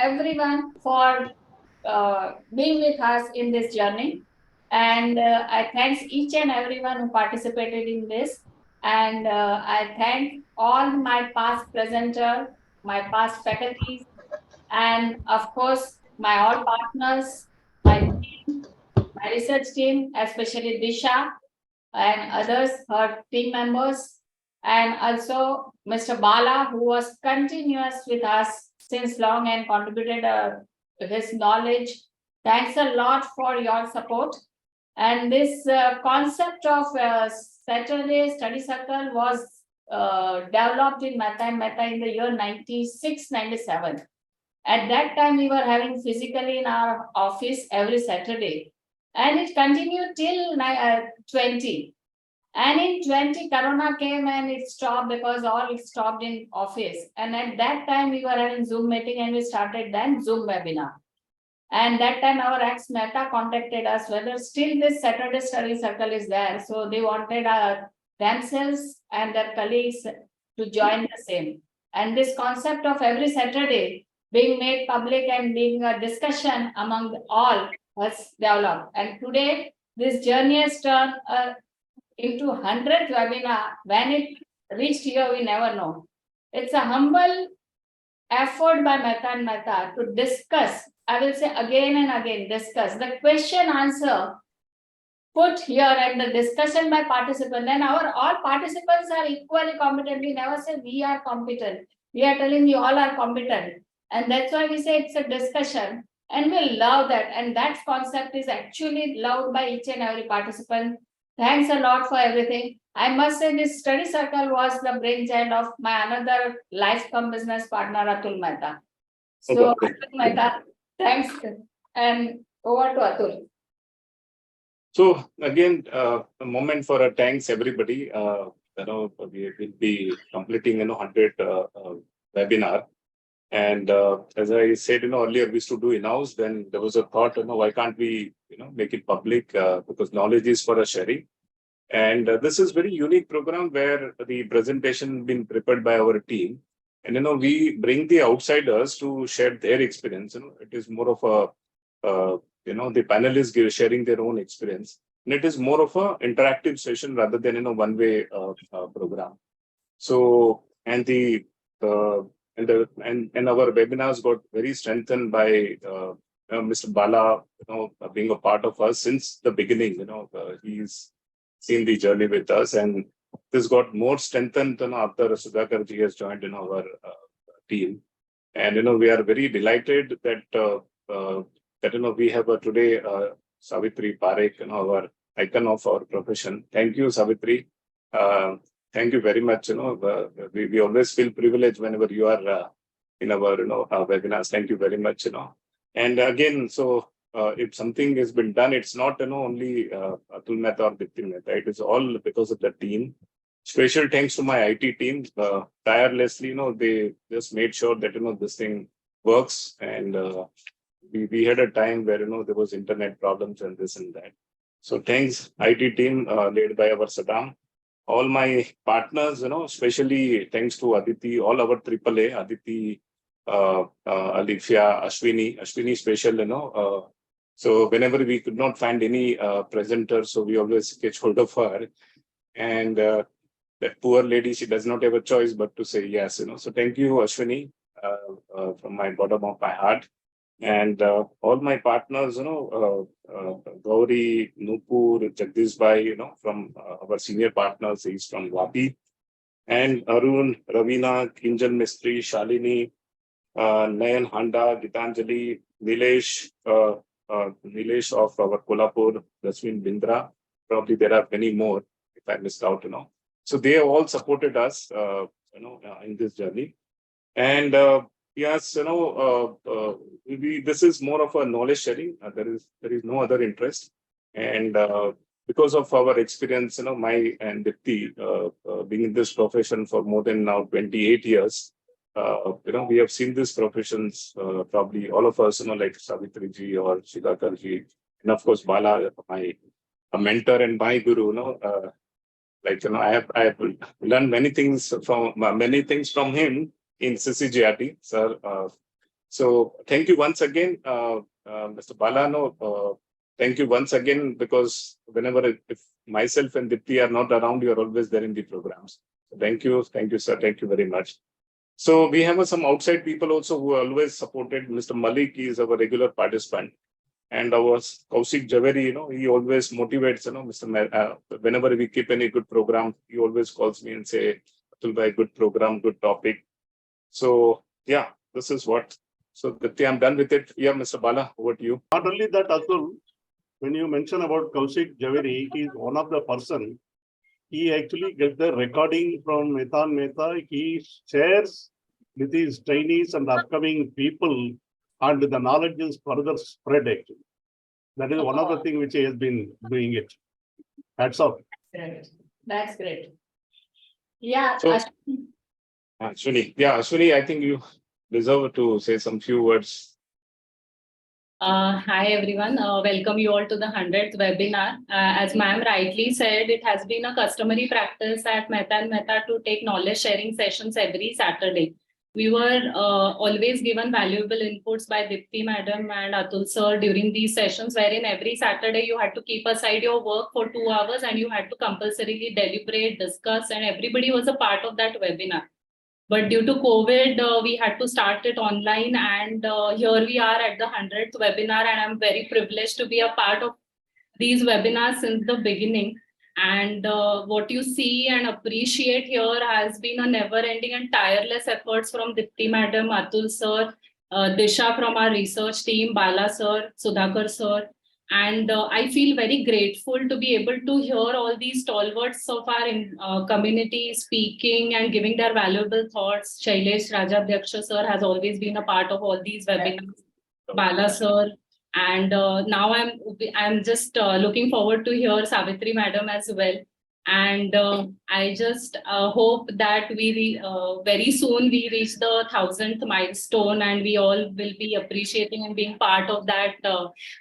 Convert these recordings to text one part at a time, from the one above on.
everyone for being with us in this journey. And I thank each and everyone who participated in this. And I thank all my past presenter, my past faculties, and of course, my all partners, my team, my research team, especially Disha and others, her team members, and also Mr. Bala, who was continuous with us since long and contributed his knowledge. Thanks a lot for your support. And this concept of Saturday study circle was developed in Mehta Mehta in the year 96-97. At that time, we were having physically in our office every Saturday. And it continued till 20. And in 20, Corona came and it stopped because all it stopped in office. And at that time, we were having Zoom meeting and we started then Zoom webinar. And that time, our ex-Mehta contacted us whether still this Saturday study circle is there. So they wanted themselves and their colleagues to join the same. And this concept of every Saturday being made public and being a discussion among all has developed. And today, this journey has turned into 100th webinar. When it reached here, we never know. It's a humble effort by Mehta and Mehta to discuss, I will say again and again, discuss the question answer put here and the discussion by participants. And our all participants are equally competent. We never say we are competent. We are telling you all are competent. And that's why we say it's a discussion. And we love that. And that concept is actually loved by each and every participant. Thanks a lot for everything. I must say this study circle was the brainchild of my another life come business partner, Atul Mehta. So Atul Mehta, thanks. And over to Atul. So again, a moment for a thanks everybody. We will be completing 100 webinar. And as I said, earlier we used to do in-house. Then there was a thought, why can't we, make it public because knowledge is for a sharing. And this is very unique program where the presentation been prepared by our team. And, we bring the outsiders to share their experience. It is more of a, the panelists sharing their own experience. And it is more of a interactive session rather than, one-way program. So, and the and our webinars got very strengthened by Mr. Bala, being a part of us since the beginning. He's seen the journey with us, and this got more strengthened after Sudhakar ji has joined in our team. And we are very delighted that we have today Savitri Parekh, our icon of our profession. Thank you, Savitri. Thank you very much. We always feel privileged whenever you are in our webinars. Thank you very much. And again, so if something has been done, it's not only Atul Mehta or Dipti Mehta. It is all because of the team. Special thanks to my IT team. Tirelessly, they just made sure that this thing works. And we had a time where there was internet problems and this and that. So thanks IT team led by our Saddam. All my partners, especially thanks to Aditi, all our AAA, Aditi, Alifia, Ashwini special, so whenever we could not find any presenter, so we always catch hold of her. And that poor lady, she does not have a choice but to say yes, So thank you, Ashwini, from my bottom of my heart. And all my partners, Gauri, Nupur, Jagdish Bhai, from our senior partners, he's from Vapi. And Arun, Ravina, Kinjal Mistry, Shalini, Nayan Handa, Gitanjali, Nilesh of our Kolhapur, Raswin Bindra. Probably there are many more if I missed out, So they have all supported us, in this journey. And yes, this is more of a knowledge sharing. There is no other interest. And because of our experience, my and Dipti, being in this profession for more than now 28 years, we have seen these professions, probably all of us, like Savitri ji or Sudhakar ji, and of course, Bala, a mentor and my guru, I have learned many things from him in CCGRT, sir. So thank you once again, Mr. Balano. Thank you once again, because whenever if myself and Dipti are not around, you are always there in the programs. So thank you, sir. Thank you very much. So we have some outside people also who always supported. Mr. Malik is our regular participant, and our Kaushik Javeri, he always motivates. Whenever we keep any good program, he always calls me and say, "Atul bhai, good program, good topic." So yeah, this is what. So Dipti, I'm done with it. Yeah, Mr. Bala, over to you. Not only that, Atul, when you mention about Kaushik Javeri, he is one of the person. He actually gets the recording from Mehta Mehta. He shares with his trainees and upcoming people, and the knowledge is further spread actually. That is one of the things which he has been doing it. Hats off. That's great. Yeah. So, Ashwini. Yeah, Ashwini, I think you deserve to say some few words. Hi everyone, welcome you all to the 100th webinar. As ma'am rightly said, it has been a customary practice at Mehta Mehta to take knowledge sharing sessions every Saturday. We were always given valuable inputs by Dipti madam and Atul sir during these sessions, wherein every Saturday you had to keep aside your work for 2 hours and you had to compulsorily deliberate, discuss, and everybody was a part of that webinar. But due to COVID, we had to start it online, and here we are at the 100th webinar, and I'm very privileged to be a part of these webinars since the beginning. And what you see and appreciate here has been a never-ending and tireless efforts from Dipti madam, Atul sir, Disha from our research team, Bala sir, Sudhakar sir. And I feel very grateful to be able to hear all these stalwarts of our community speaking and giving their valuable thoughts. Shailesh Rajadhyaksha sir has always been a part of all these webinars. Bala sir. And now I'm just looking forward to hear Savitri madam as well. And I just hope that we very soon we reach the 1000th milestone, and we all will be appreciating and being part of that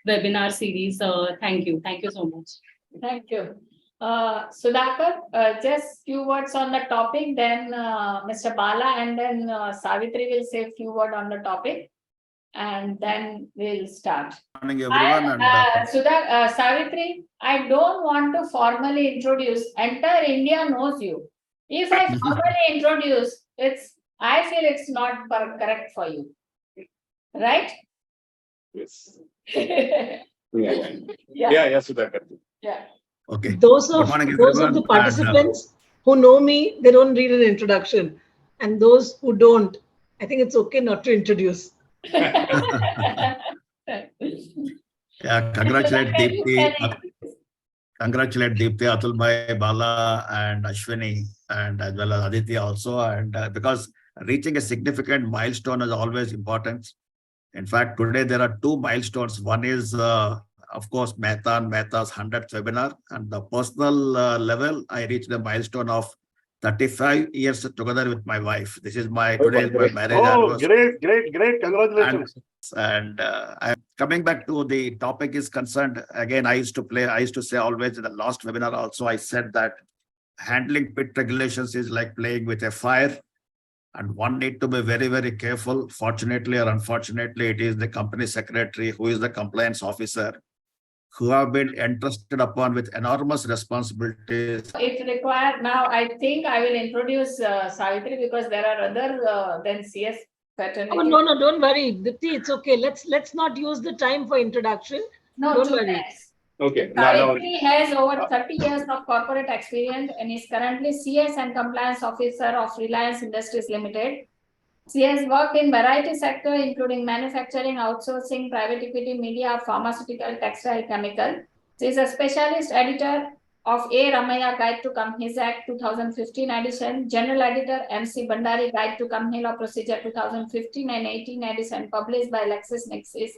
webinar series. Thank you so much. Thank you. Sudhakar, just few words on the topic, then Mr. Bala, and then Savitri will say a few words on the topic, and then we'll start. Good morning, everyone. Savitri, I don't want to formally introduce. Entire India knows you. If I formally introduce, I feel it's not correct for you, right? Yes. Yeah. Sudhakar. Yeah. Okay. Those of the participants who know me, they don't need an introduction. And those who don't, I think it's okay not to introduce. Yeah, congratulate Dipti, Atul bhai, Bala, and Ashwini, and as well as Aditi also. And because reaching a significant milestone is always important. In fact, today there are 2 milestones. One is, of course, Mehta's 100th webinar. And the personal level, I reached the milestone of 35 years together with my wife. This is today is my marriage anniversary. Great. Congratulations. And I'm coming back to the topic is concerned. Again, I used to say always in the last webinar also, I said that handling pit regulations is like playing with a fire. And one need to be very, very careful. Fortunately or unfortunately, it is the company secretary who is the compliance officer who have been entrusted upon with enormous responsibilities. If required, now I think I will introduce Savitri, because there are other than CS fraternity. Oh, no, don't worry, Dipti, it's okay. Let's not use the time for introduction. No, don't worry. Okay. Savitri has over 30 years of corporate experience and is currently CS and Compliance Officer of Reliance Industries Limited. She has worked in variety sectors, including manufacturing, outsourcing, private equity, media, pharmaceutical, textile, chemical. She is a specialist editor of A. Ramaiah Guide to Companies Act 2015 edition, General Editor MC Bandari Guide to Company Law Procedure 2015 and 18 edition, published by LexisNexis,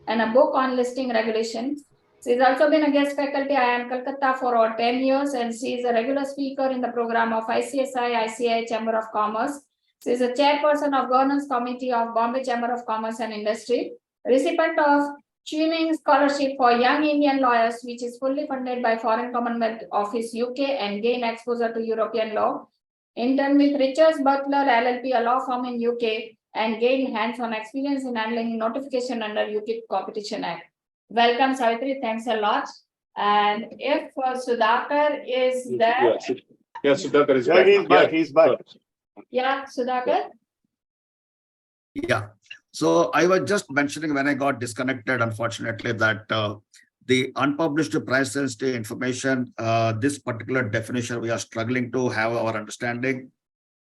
and a book on listing regulations. She has also been a guest faculty at IIM Calcutta for over 10 years, and she is a regular speaker in the program of ICI Chamber of Commerce. She is a chairperson of Governance Committee of Bombay Chamber of Commerce and Industry, recipient of Tuning Scholarship for Young Indian Lawyers, which is fully funded by Foreign Commonwealth Office UK and gain exposure to European law. Intern with Richards Butler LLP, a law firm in UK, and gain hands-on experience in handling notification under UK Competition Act. Welcome, Savitri. Thanks a lot. And if Sudhakar is there. Yeah, Sudhakar is Yeah, back. he's back. He's back. Yeah, Sudhakar. Yeah. So I was just mentioning when I got disconnected, unfortunately, that the unpublished price sensitive information, this particular definition, we are struggling to have our understanding.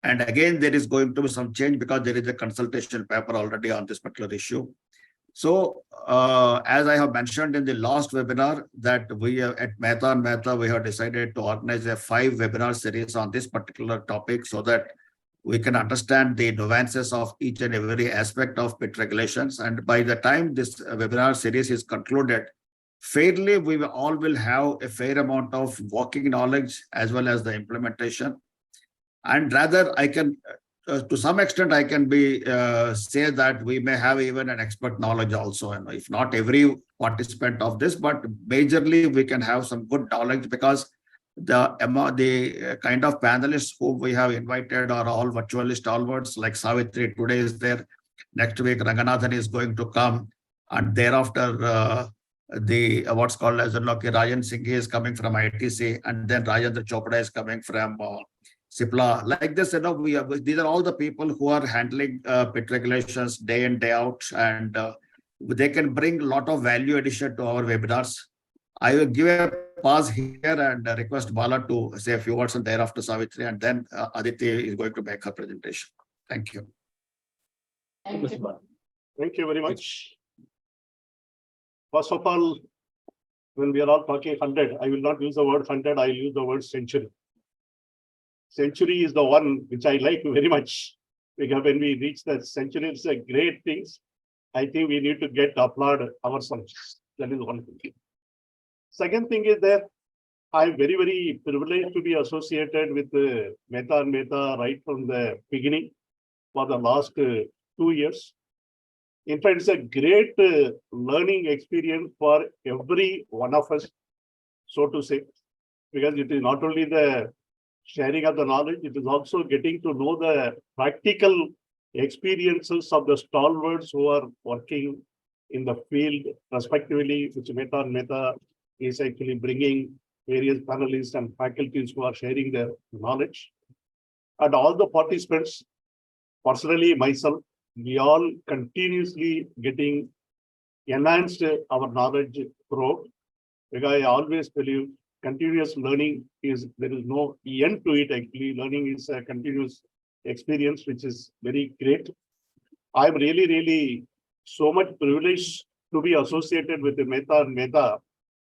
And again, there is going to be some change because there is a consultation paper already on this particular issue. So as I have mentioned in the last webinar, that we have at Mehta Mehta, we have decided to organize a 5 webinar series on this particular topic so that we can understand the nuances of each and every aspect of PIT regulations. And by the time this webinar series is concluded, fairly, we all will have a fair amount of working knowledge as well as the implementation. And rather, I can, to some extent, I can be say that we may have even an expert knowledge also. And if not every participant of this, but majorly we can have some good knowledge because the kind of panelists who we have invited are all virtually stalwarts, like Savitri today is there. Next week, Ranganathan is going to come. And thereafter, the what's called as Rajan Singh is coming from ITC, and then Rajendra Chopra is coming from Cipla. Like this, these are all the people who are handling PIT regulations day in, day out, and they can bring a lot of value addition to our webinars. I will give a pause here and request Bala to say a few words, and thereafter Savitri, and then Aditi is going to make her presentation. Thank you. Thank you. Thank you very much. First of all, when we are all talking 100, I will not use the word 100, I will use the word century. Century is the one which I like very much, because when we reach that century, it's a great thing. I think we need to get applaud ourselves. That is one thing. Second thing is that I'm very, very privileged to be associated with Mehta Mehta right from the beginning for the last 2 years. In fact, it's a great learning experience for every one of us, so to say, because it is not only the sharing of the knowledge, it is also getting to know the practical experiences of the stalwarts who are working in the field, respectively, which Mehta Mehta is actually bringing various panelists and faculties who are sharing their knowledge. And all the participants, personally, myself, we all continuously getting enhanced our knowledge throughout, because I always believe continuous learning is, there is no end to it. Actually, learning is a continuous experience, which is very great. I'm really, really so much privileged to be associated with the Mehta Mehta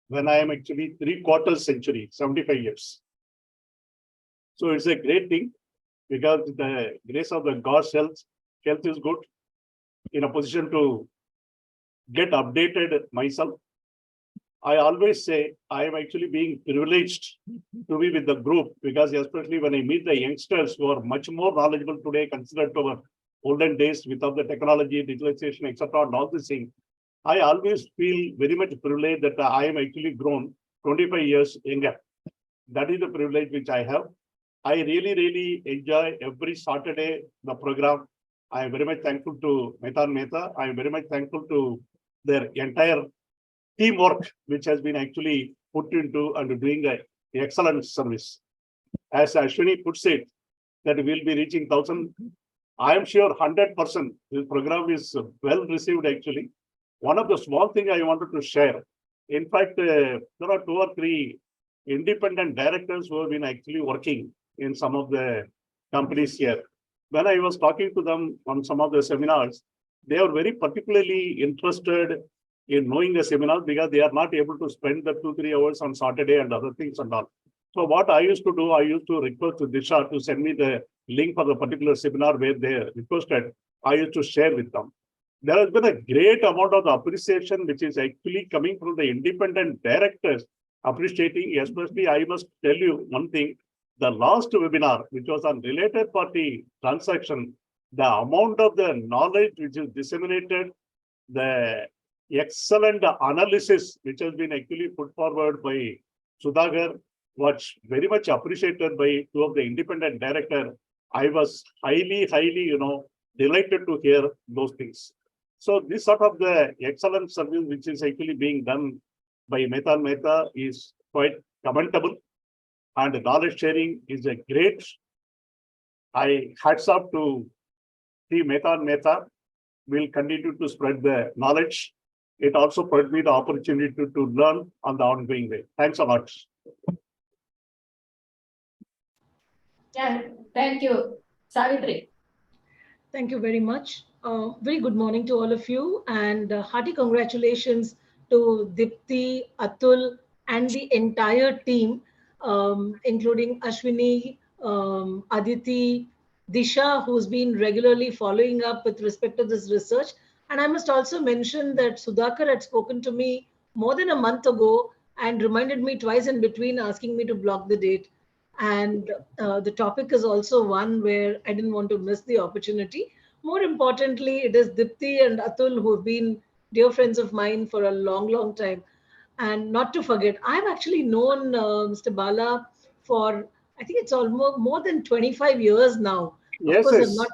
when I am actually 3/4 century, 75 years. So it's a great thing, because the grace of the God's health is good, in a position to get updated myself. I always say I am actually being privileged to be with the group, because especially when I meet the youngsters who are much more knowledgeable today considered to our olden days without the technology, digitalization, etc., and all these things, I always feel very much privileged that I am actually grown 25 years younger. That is the privilege which I have. I really, really enjoy every Saturday the program. I am very much thankful to Mehta Mehta. I am very much thankful to their entire teamwork, which has been actually put into and doing an excellent service. As Ashwini puts it, that we will be reaching 1,000. I am sure 100% this program is well received actually. One of the small things I wanted to share, in fact, there are 2 or 3 independent directors who have been actually working in some of the companies here. When I was talking to them on some of the seminars, they are very particularly interested in knowing the seminars, because they are not able to spend the 2-3 hours on Saturday and other things and all. So what I used to do, I used to request to Disha to send me the link for the particular seminar where they requested. I used to share with them. There has been a great amount of appreciation which is actually coming from the independent directors appreciating, especially I must tell you one thing, the last webinar, which was on related party transaction, the amount of the knowledge which is disseminated, the excellent analysis which has been actually put forward by Sudhakar was very much appreciated by 2 of the independent directors. I was highly, delighted to hear those things. So this sort of the excellent service which is actually being done by Mehta Mehta is quite commendable, and knowledge sharing is a great. I hats off to the Mehta Mehta. Will continue to spread the knowledge. It also provides me the opportunity to learn on the ongoing way. Thanks a lot. Yeah, thank you, Savitri. Thank you very much. Very good morning to all of you, and hearty congratulations to Dipti, Atul, and the entire team, including Ashwini, Aditi, Disha, who's been regularly following up with respect to this research. And I must also mention that Sudhakar had spoken to me more than a month ago and reminded me twice in between, asking me to block the date. And the topic is also one where I didn't want to miss the opportunity. More importantly, it is Dipti and Atul who have been dear friends of mine for a long, long time. And not to forget, I've actually known Mr. Bala for, I think it's almost more than 25 years now. Of Yes, course, yes.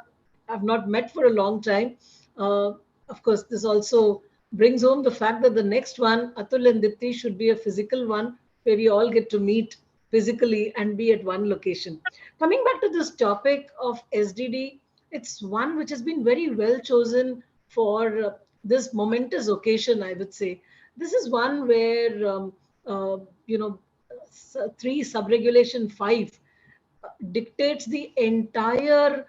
I've not met for a long time. Of course, this also brings home the fact that the next one, Atul and Dipti, should be a physical one where we all get to meet physically and be at one location. Coming back to this topic of SDD, it's one which has been very well chosen for this momentous occasion, I would say. This is one where, uh, you know, 3 subregulation 5 dictates the entire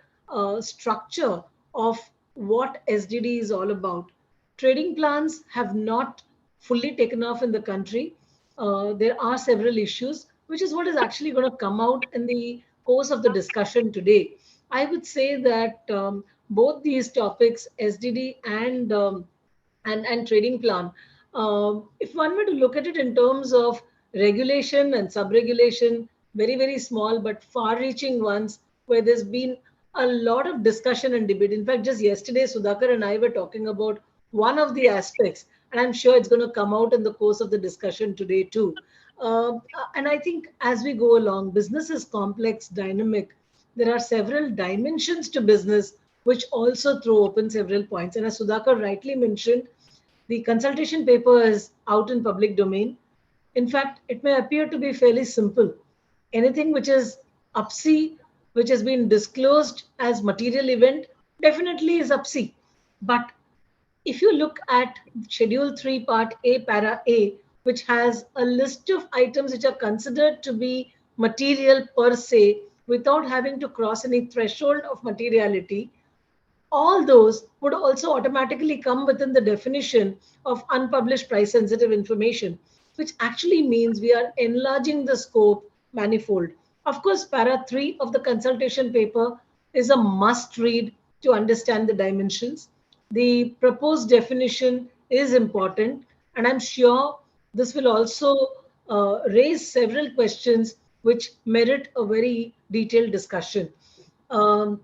structure of what SDD is all about. Trading plans have not fully taken off in the country. There are several issues, which is what is actually going to come out in the course of the discussion today. I would say that both these topics, SDD and trading plan, if one were to look at it in terms of regulation and sub-regulation, very, very small but far-reaching ones, where there's been a lot of discussion and debate. In fact, just yesterday, Sudhakar and I were talking about one of the aspects, and I'm sure it's going to come out in the course of the discussion today too. And I think as we go along, business is complex, dynamic. There are several dimensions to business which also throw open several points. And as Sudhakar rightly mentioned, the consultation paper is out in public domain. In fact, it may appear to be fairly simple. Anything which is UPSI, which has been disclosed as material event, definitely is UPSI. But if you look at Schedule 3, Part A, Para A, which has a list of items which are considered to be material per se, without having to cross any threshold of materiality, all those would also automatically come within the definition of unpublished price sensitive information, which actually means we are enlarging the scope manifold. Of course, para 3 of the consultation paper is a must read to understand the dimensions. The proposed definition is important, and I'm sure this will also raise several questions which merit a very detailed discussion. Um,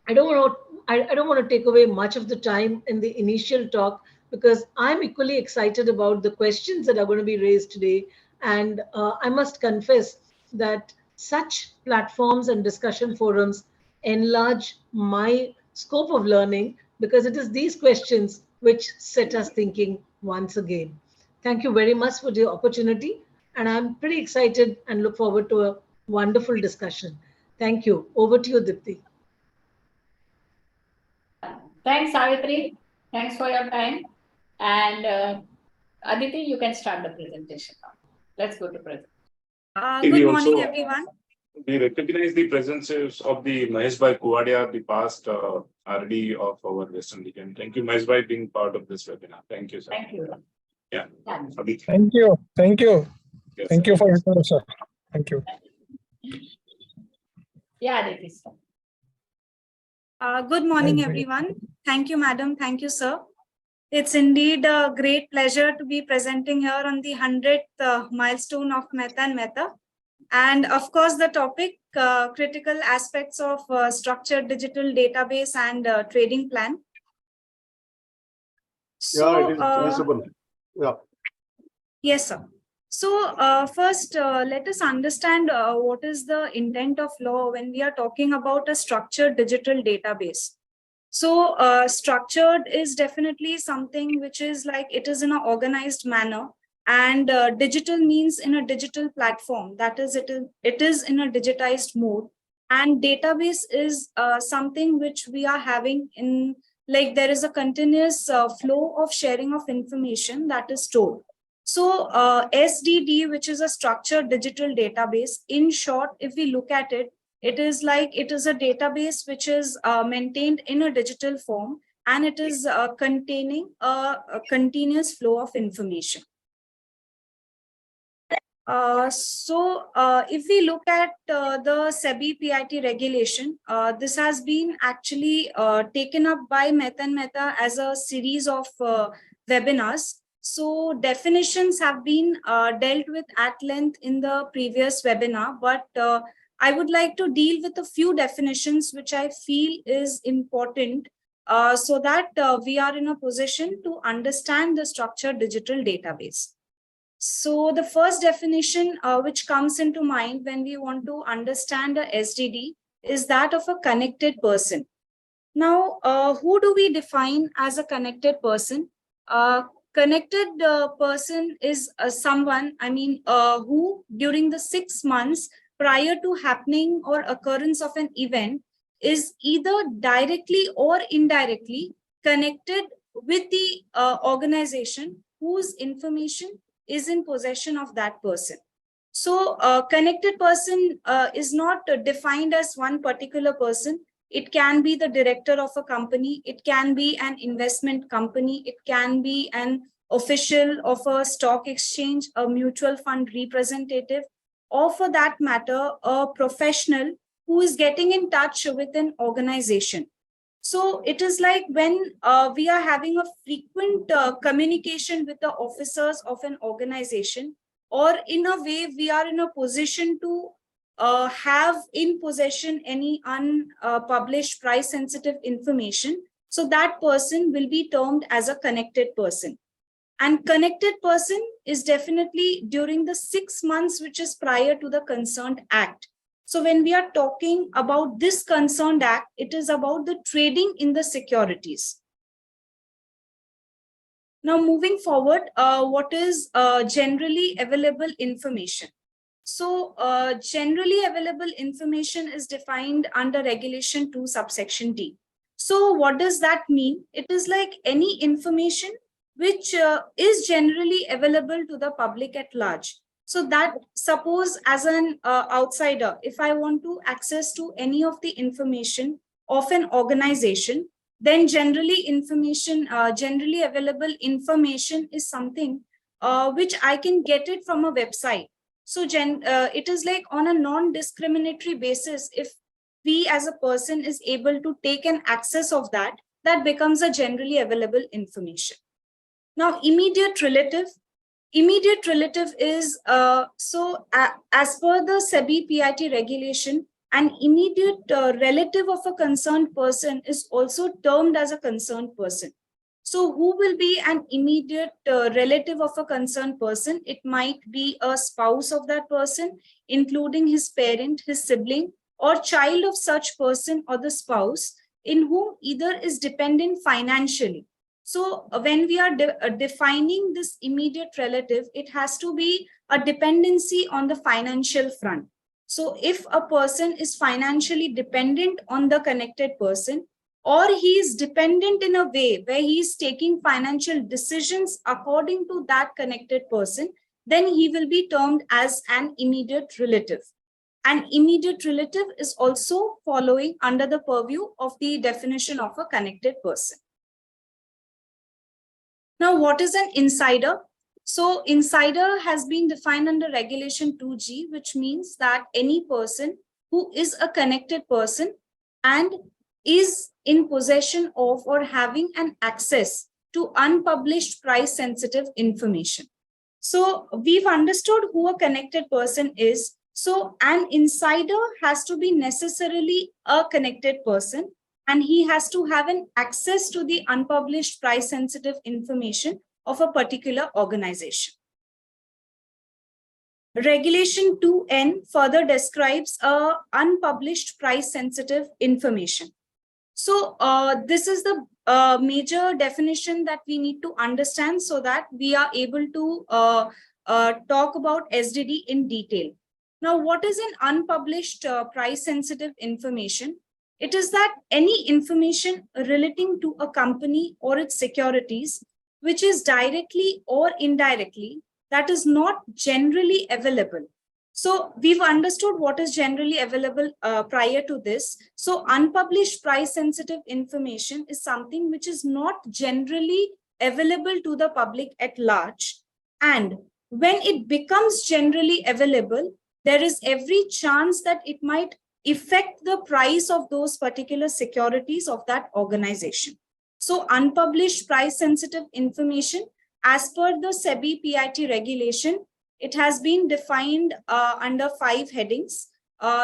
I don't want to I don't want to take away much of the time in the initial talk because I'm equally excited about the questions that are going to be raised today. And I must confess that such platforms and discussion forums enlarge my scope of learning because it is these questions which set us thinking once again. Thank you very much for the opportunity. And I'm pretty excited and look forward to a wonderful discussion. Thank you. Over to you, Dipti. Thanks, Savitri. Thanks for your time. And Aditi, you can start the presentation now. Let's go to presentation. Good morning, everyone. We recognize the presences of the Maheshbhai Kuwadia, the past RD of our Western region. Thank you, Maheshbhai, being part of this webinar. Thank you, sir. Thank you. Yeah. Thank you. Thank you. Yes, Thank you for your time, sir. Thank you. Yeah, Aditi. Good morning, everyone. Thank you, madam. Thank you, sir. It's indeed a great pleasure to be presenting here on the 100th milestone of Mehta and Mehta. And of course, the topic, critical aspects of structured digital database and trading plan. So, yeah, it is visible. Yeah. Yes, sir. So first, let us understand what is the intent of law when we are talking about a structured digital database. So structured is definitely something which is like, it is in an organized manner, and digital means in a digital platform, that is, it is in a digitized mode. And database is something which we are having in, like, there is a continuous flow of sharing of information that is stored. So SDD, which is a structured digital database, in short, if we look at it, it is like, it is a database which is maintained in a digital form, and it is containing a continuous flow of information. If we look at the SEBI PIT regulation, this has been actually taken up by Mehta Mehta as a series of webinars. So definitions have been dealt with at length in the previous webinar, but I would like to deal with a few definitions which I feel is important so that we are in a position to understand the structured digital database. So the first definition which comes into mind when we want to understand a SDD is that of a connected person. Now, who do we define as a connected person? Connected person is someone, who during the 6 months prior to happening or occurrence of an event is either directly or indirectly connected with the organization whose information is in possession of that person. So connected person is not defined as one particular person. It can be the director of a company. It can be an investment company. It can be an official of a stock exchange, a mutual fund representative, or for that matter, a professional who is getting in touch with an organization. So it is like when we are having a frequent communication with the officers of an organization, or in a way we are in a position to have in possession any unpublished price sensitive information. So that person will be termed as a connected person. And connected person is definitely during the 6 months which is prior to the concerned act. So when we are talking about this concerned act, it is about the trading in the securities. Now, moving forward, what is generally available information? So generally available information is defined under Regulation 2, subsection D. So what does that mean? It is like any information which is generally available to the public at large. So that, suppose as an outsider, if I want to access to any of the information of an organization, then generally available information is something which I can get it from a website. So it is like on a non-discriminatory basis, if we as a person is able to take an access of that, that becomes a generally available information. Now, immediate relative. Immediate relative is, as per the SEBI PIT regulation, an immediate relative of a concerned person is also termed as a concerned person. So who will be an immediate relative of a concerned person? It might be a spouse of that person, including his parent, his sibling, or child of such person or the spouse in whom either is dependent financially. So when we are defining this immediate relative, it has to be a dependency on the financial front. So if a person is financially dependent on the connected person, or he is dependent in a way where he is taking financial decisions according to that connected person, then he will be termed as an immediate relative. An immediate relative is also following under the purview of the definition of a connected person. Now, what is an insider? So insider has been defined under Regulation 2G, which means that any person who is a connected person and is in possession of or having an access to unpublished price sensitive information. So we've understood who a connected person is. So an insider has to be necessarily a connected person, and he has to have an access to the unpublished price sensitive information of a particular organization. Regulation 2N further describes unpublished price sensitive information. So this is the major definition that we need to understand so that we are able to talk about SDD in detail. Now, what is an unpublished price sensitive information? It is that any information relating to a company or its securities, which is directly or indirectly, that is not generally available. So we've understood what is generally available prior to this. So unpublished price sensitive information is something which is not generally available to the public at large. And when it becomes generally available, there is every chance that it might affect the price of those particular securities of that organization. So unpublished price sensitive information, as per the SEBI PIT regulation, it has been defined under 5 headings.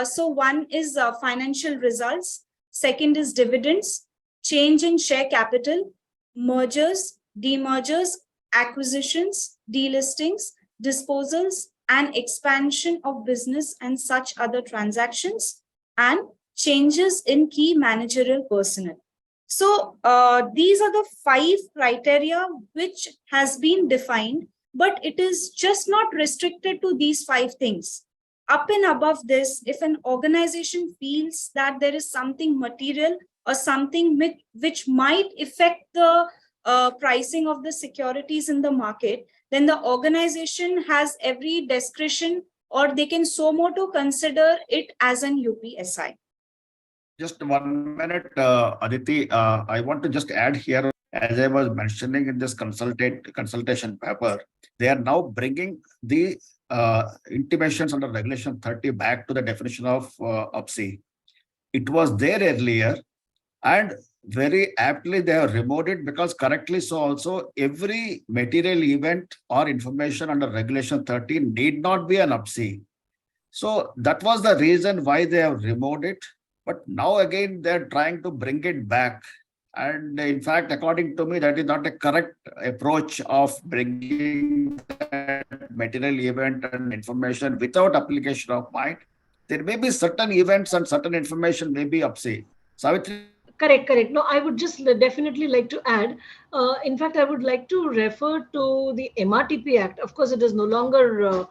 So one is financial results, second is dividends, change in share capital, mergers, demergers, acquisitions, delistings, disposals, and expansion of business and such other transactions, and changes in key managerial personnel. So these are the 5 criteria which has been defined, but it is just not restricted to these 5 things. Up and above this, if an organization feels that there is something material or something which might affect the pricing of the securities in the market, then the organization has every discretion, or they can so moto consider it as an UPSI. Just 1 minute, Aditi. I want to just add here, as I was mentioning in this consultation paper, they are now bringing the intimations under Regulation 30 back to the definition of UPSI. It was there earlier, and very aptly they have removed it, because correctly so also every material event or information under Regulation 30 need not be an UPSI. So that was the reason why they have removed it. But now again, they're trying to bring it back. And in fact, according to me, that is not a correct approach of bringing that material event and information without application of mind. There may be certain events and certain information may be UPSI. Savitri? Correct. No, I would just definitely like to add. In fact, I would like to refer to the MRTP Act. Of course, it is no longer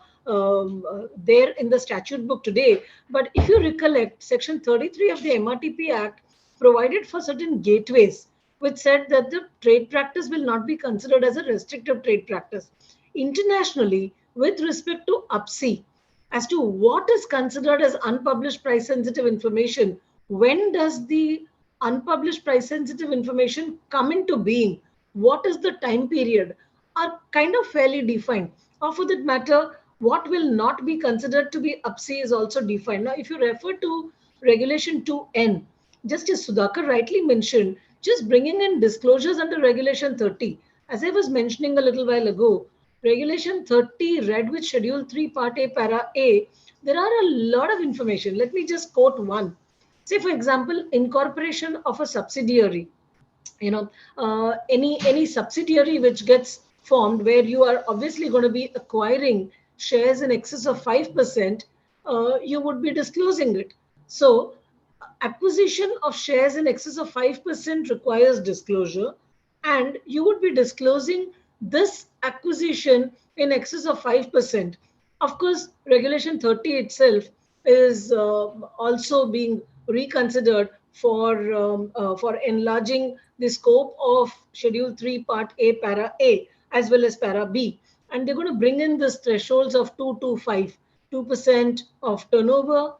there in the statute book today. But if you recollect, Section 33 of the MRTP Act provided for certain gateways, which said that the trade practice will not be considered as a restrictive trade practice. Internationally, with respect to UPSI, as to what is considered as unpublished price sensitive information, when does the unpublished price sensitive information come into being, what is the time period, are kind of fairly defined. Or for that matter, what will not be considered to be UPSI is also defined. Now, if you refer to Regulation 2N, just as Sudhakar rightly mentioned, just bringing in disclosures under Regulation 30. As I was mentioning a little while ago, Regulation 30 read with Schedule 3 Part A, Para A, there are a lot of information. Let me just quote one. Say, for example, incorporation of a subsidiary. Any subsidiary which gets formed where you are obviously going to be acquiring shares in excess of 5%, you would be disclosing it. So acquisition of shares in excess of 5% requires disclosure, and you would be disclosing this acquisition in excess of 5%. Of course, Regulation 30 itself is also being reconsidered for enlarging the scope of Schedule 3 Part A, Para A, as well as Para B. And they're going to bring in this thresholds of 2 to 5, 2% of turnover,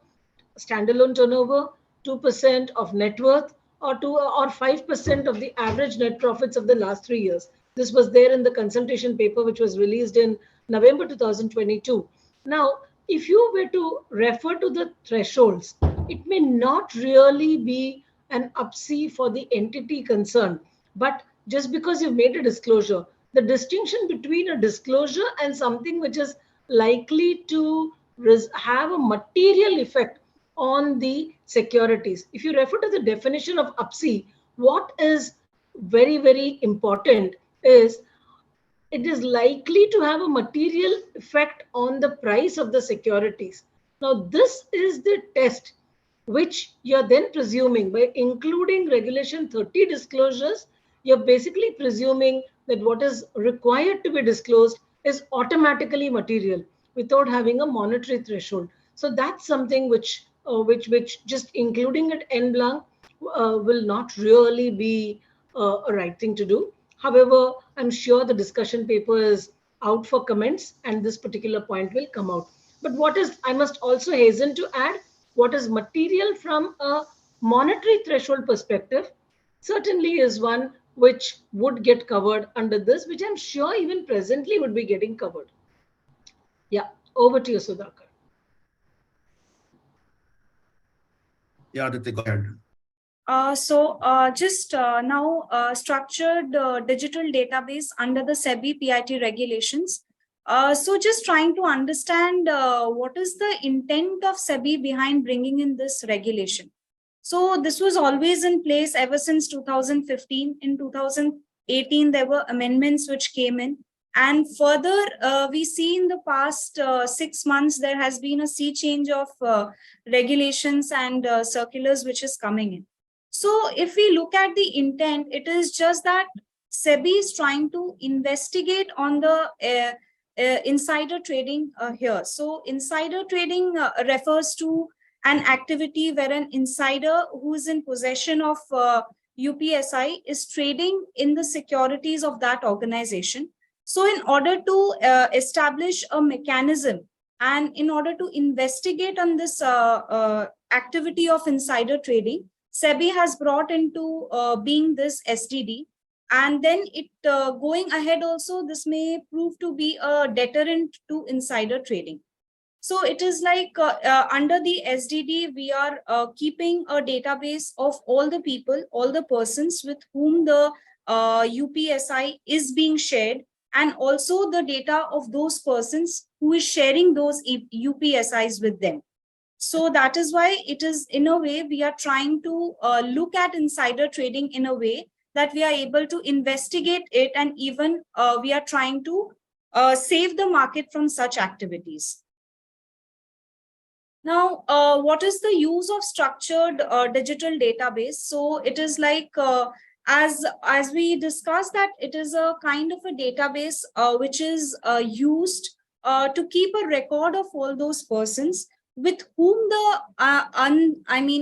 standalone turnover, 2% of net worth, or 5% of the average net profits of the last 3 years. This was there in the consultation paper, which was released in November 2022. Now, if you were to refer to the thresholds, it may not really be an UPSI for the entity concerned. But just because you've made a disclosure, the distinction between a disclosure and something which is likely to have a material effect on the securities. If you refer to the definition of UPSI, what is very, very important is it is likely to have a material effect on the price of the securities. Now, this is the test which you're then presuming by including Regulation 30 disclosures, you're basically presuming that what is required to be disclosed is automatically material without having a monetary threshold. So that's something which just including it en blanc will not really be a right thing to do. However, I'm sure the discussion paper is out for comments and this particular point will come out. But what is, I must also hasten to add, what is material from a monetary threshold perspective certainly is one which would get covered under this, which I'm sure even presently would be getting covered. Yeah, over to you, Sudhakar. Yeah, Aditi, go ahead. Structured digital database under the SEBI PIT regulations. So just trying to understand what is the intent of SEBI behind bringing in this regulation. So this was always in place ever since 2015. In 2018, there were amendments which came in. And further, we see in the past 6 months, there has been a sea change of regulations and circulars which is coming in. So if we look at the intent, it is just that SEBI is trying to investigate on the insider trading here. So insider trading refers to an activity where an insider who is in possession of UPSI is trading in the securities of that organization. So in order to establish a mechanism and in order to investigate on this activity of insider trading, SEBI has brought into being this SDD. And then it going ahead also, this may prove to be a deterrent to insider trading. So it is like under the SDD, we are keeping a database of all the people, all the persons with whom the UPSI is being shared, and also the data of those persons who is sharing those UPSIs with them. So that is why it is, in a way, we are trying to look at insider trading in a way that we are able to investigate it, and even we are trying to save the market from such activities. Now, what is the use of structured digital database? So it is like, as we discussed, that it is a kind of a database which is used to keep a record of all those persons with whom the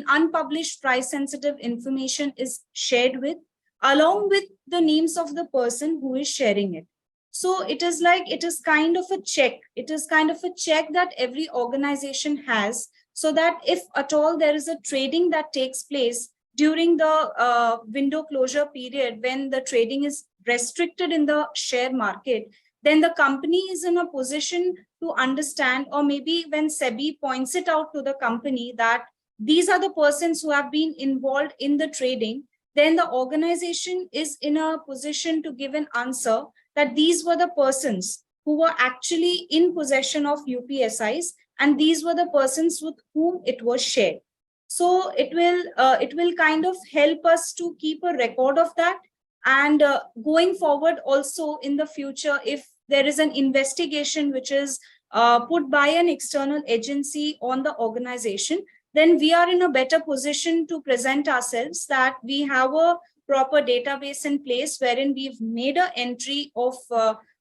unpublished price sensitive information is shared with, along with the names of the person who is sharing it. So it is like, it is kind of a check. It is kind of a check that every organization has, so that if at all there is a trading that takes place during the window closure period, when the trading is restricted in the share market, then the company is in a position to understand, or maybe when SEBI points it out to the company that these are the persons who have been involved in the trading, then the organization is in a position to give an answer that these were the persons who were actually in possession of UPSIs, and these were the persons with whom it was shared. So it will kind of help us to keep a record of that. And going forward also in the future, if there is an investigation which is put by an external agency on the organization, then we are in a better position to present ourselves that we have a proper database in place wherein we've made an entry of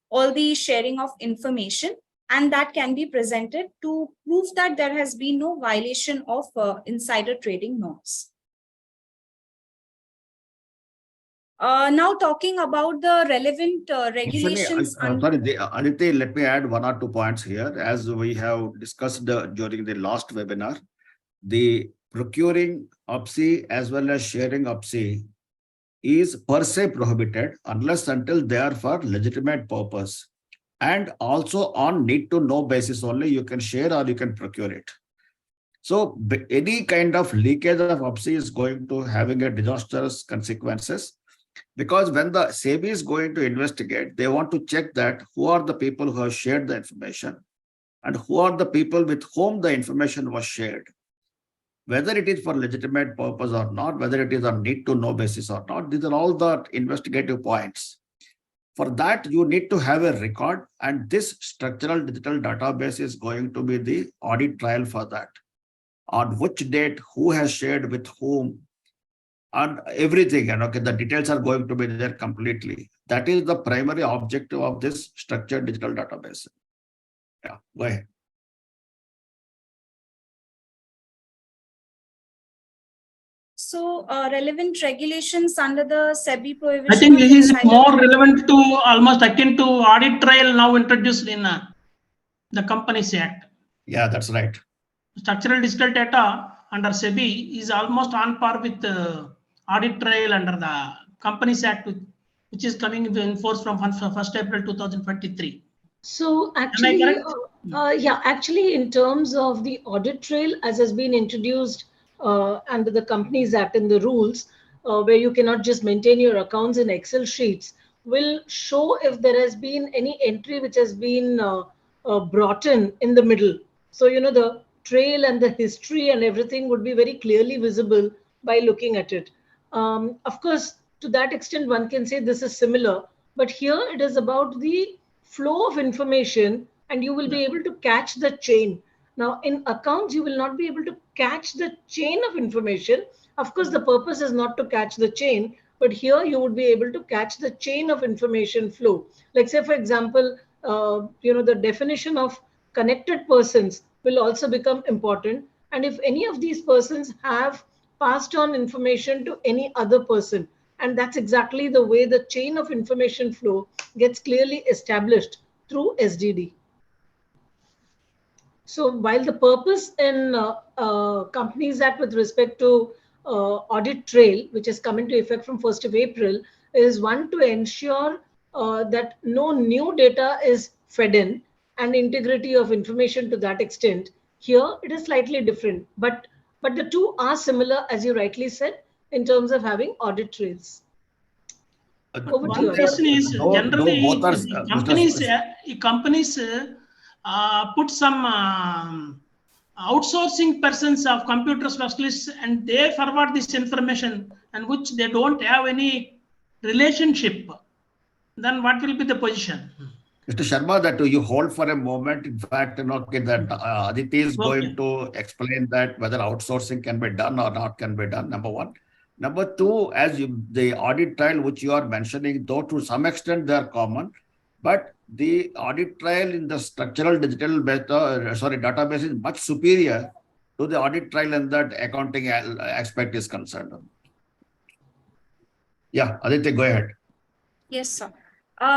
all the sharing of information, and that can be presented to prove that there has been no violation of insider trading norms. Now talking about the relevant regulations. Aditi, let me add 1 or 2 points here. As we have discussed during the last webinar, the procuring UPSI as well as sharing UPSI is per se prohibited unless until they are for legitimate purpose. And also on need to know basis only you can share or you can procure it. So any kind of leakage of UPSI is going to having a disastrous consequences, because when the SEBI is going to investigate, they want to check that who are the people who have shared the information and who are the people with whom the information was shared. Whether it is for legitimate purpose or not, whether it is on need to know basis or not, these are all the investigative points. For that, you need to have a record, and this structural digital database is going to be the audit trail for that. on which date, who has shared with whom, and everything. And okay, the details are going to be there completely. That is the primary objective of this structured digital database. Yeah, go ahead. So relevant regulations under the SEBI prohibition. I think this is more relevant to almost akin to audit trail now introduced in the Companies Act. Yeah, that's right. Structural digital data under SEBI is almost on par with audit trail under the Companies Act, which is coming into force from 1st April 2023. So actually, yeah, actually in terms of the audit trail as has been introduced under the Companies Act and the rules, where you cannot just maintain your accounts in Excel sheets, will show if there has been any entry which has been brought in the middle. So, you know, the trail and the history and everything would be very clearly visible by looking at it. Of course, to that extent, one can say this is similar, but here it is about the flow of information and you will be able to catch the chain. Now, in accounts, you will not be able to catch the chain of information. Of course, the purpose is not to catch the chain, but here you would be able to catch the chain of information flow. Like say, for example, you know, the definition of connected persons will also become important. And if any of these persons have passed on information to any other person, and that's exactly the way the chain of information flow gets clearly established through SDD. So while the purpose in Companies Act with respect to audit trail, which has come into effect from 1st of April, is one to ensure that no new data is fed in and integrity of information to that extent. Here it is slightly different, but the two are similar, as you rightly said, in terms of having audit trails. One question is generally companies put some outsourcing persons of computer specialists and they forward this information and which they don't have any relationship. Then what will be the position? Mr. Sharma, that you hold for a moment. In fact, okay, that Aditi is going to explain that whether outsourcing can be done or not can be done, number one. Number two, as the audit trail which you are mentioning, though to some extent they are common, but the audit trail in the structural digital database is much superior to the audit trail and that accounting aspect is concerned. Yeah, Aditi, go ahead. Yes, sir.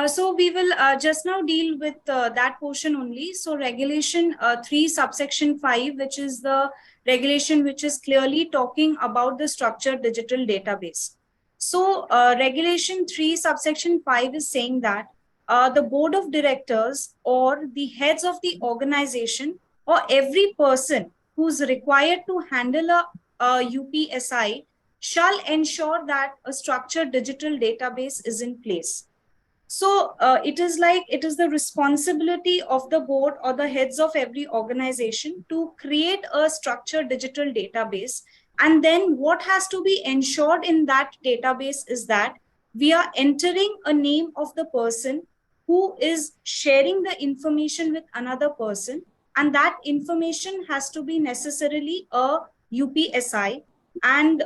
So we will just now deal with that portion only. So regulation 3 subsection 5, which is the regulation which is clearly talking about the structured digital database. So regulation 3 subsection 5 is saying that the board of directors or the heads of the organization or every person who's required to handle a UPSI shall ensure that a structured digital database is in place. So it is the responsibility of the board or the heads of every organization to create a structured digital database. And then what has to be ensured in that database is that we are entering a name of the person who is sharing the information with another person. And that information has to be necessarily a UPSI. And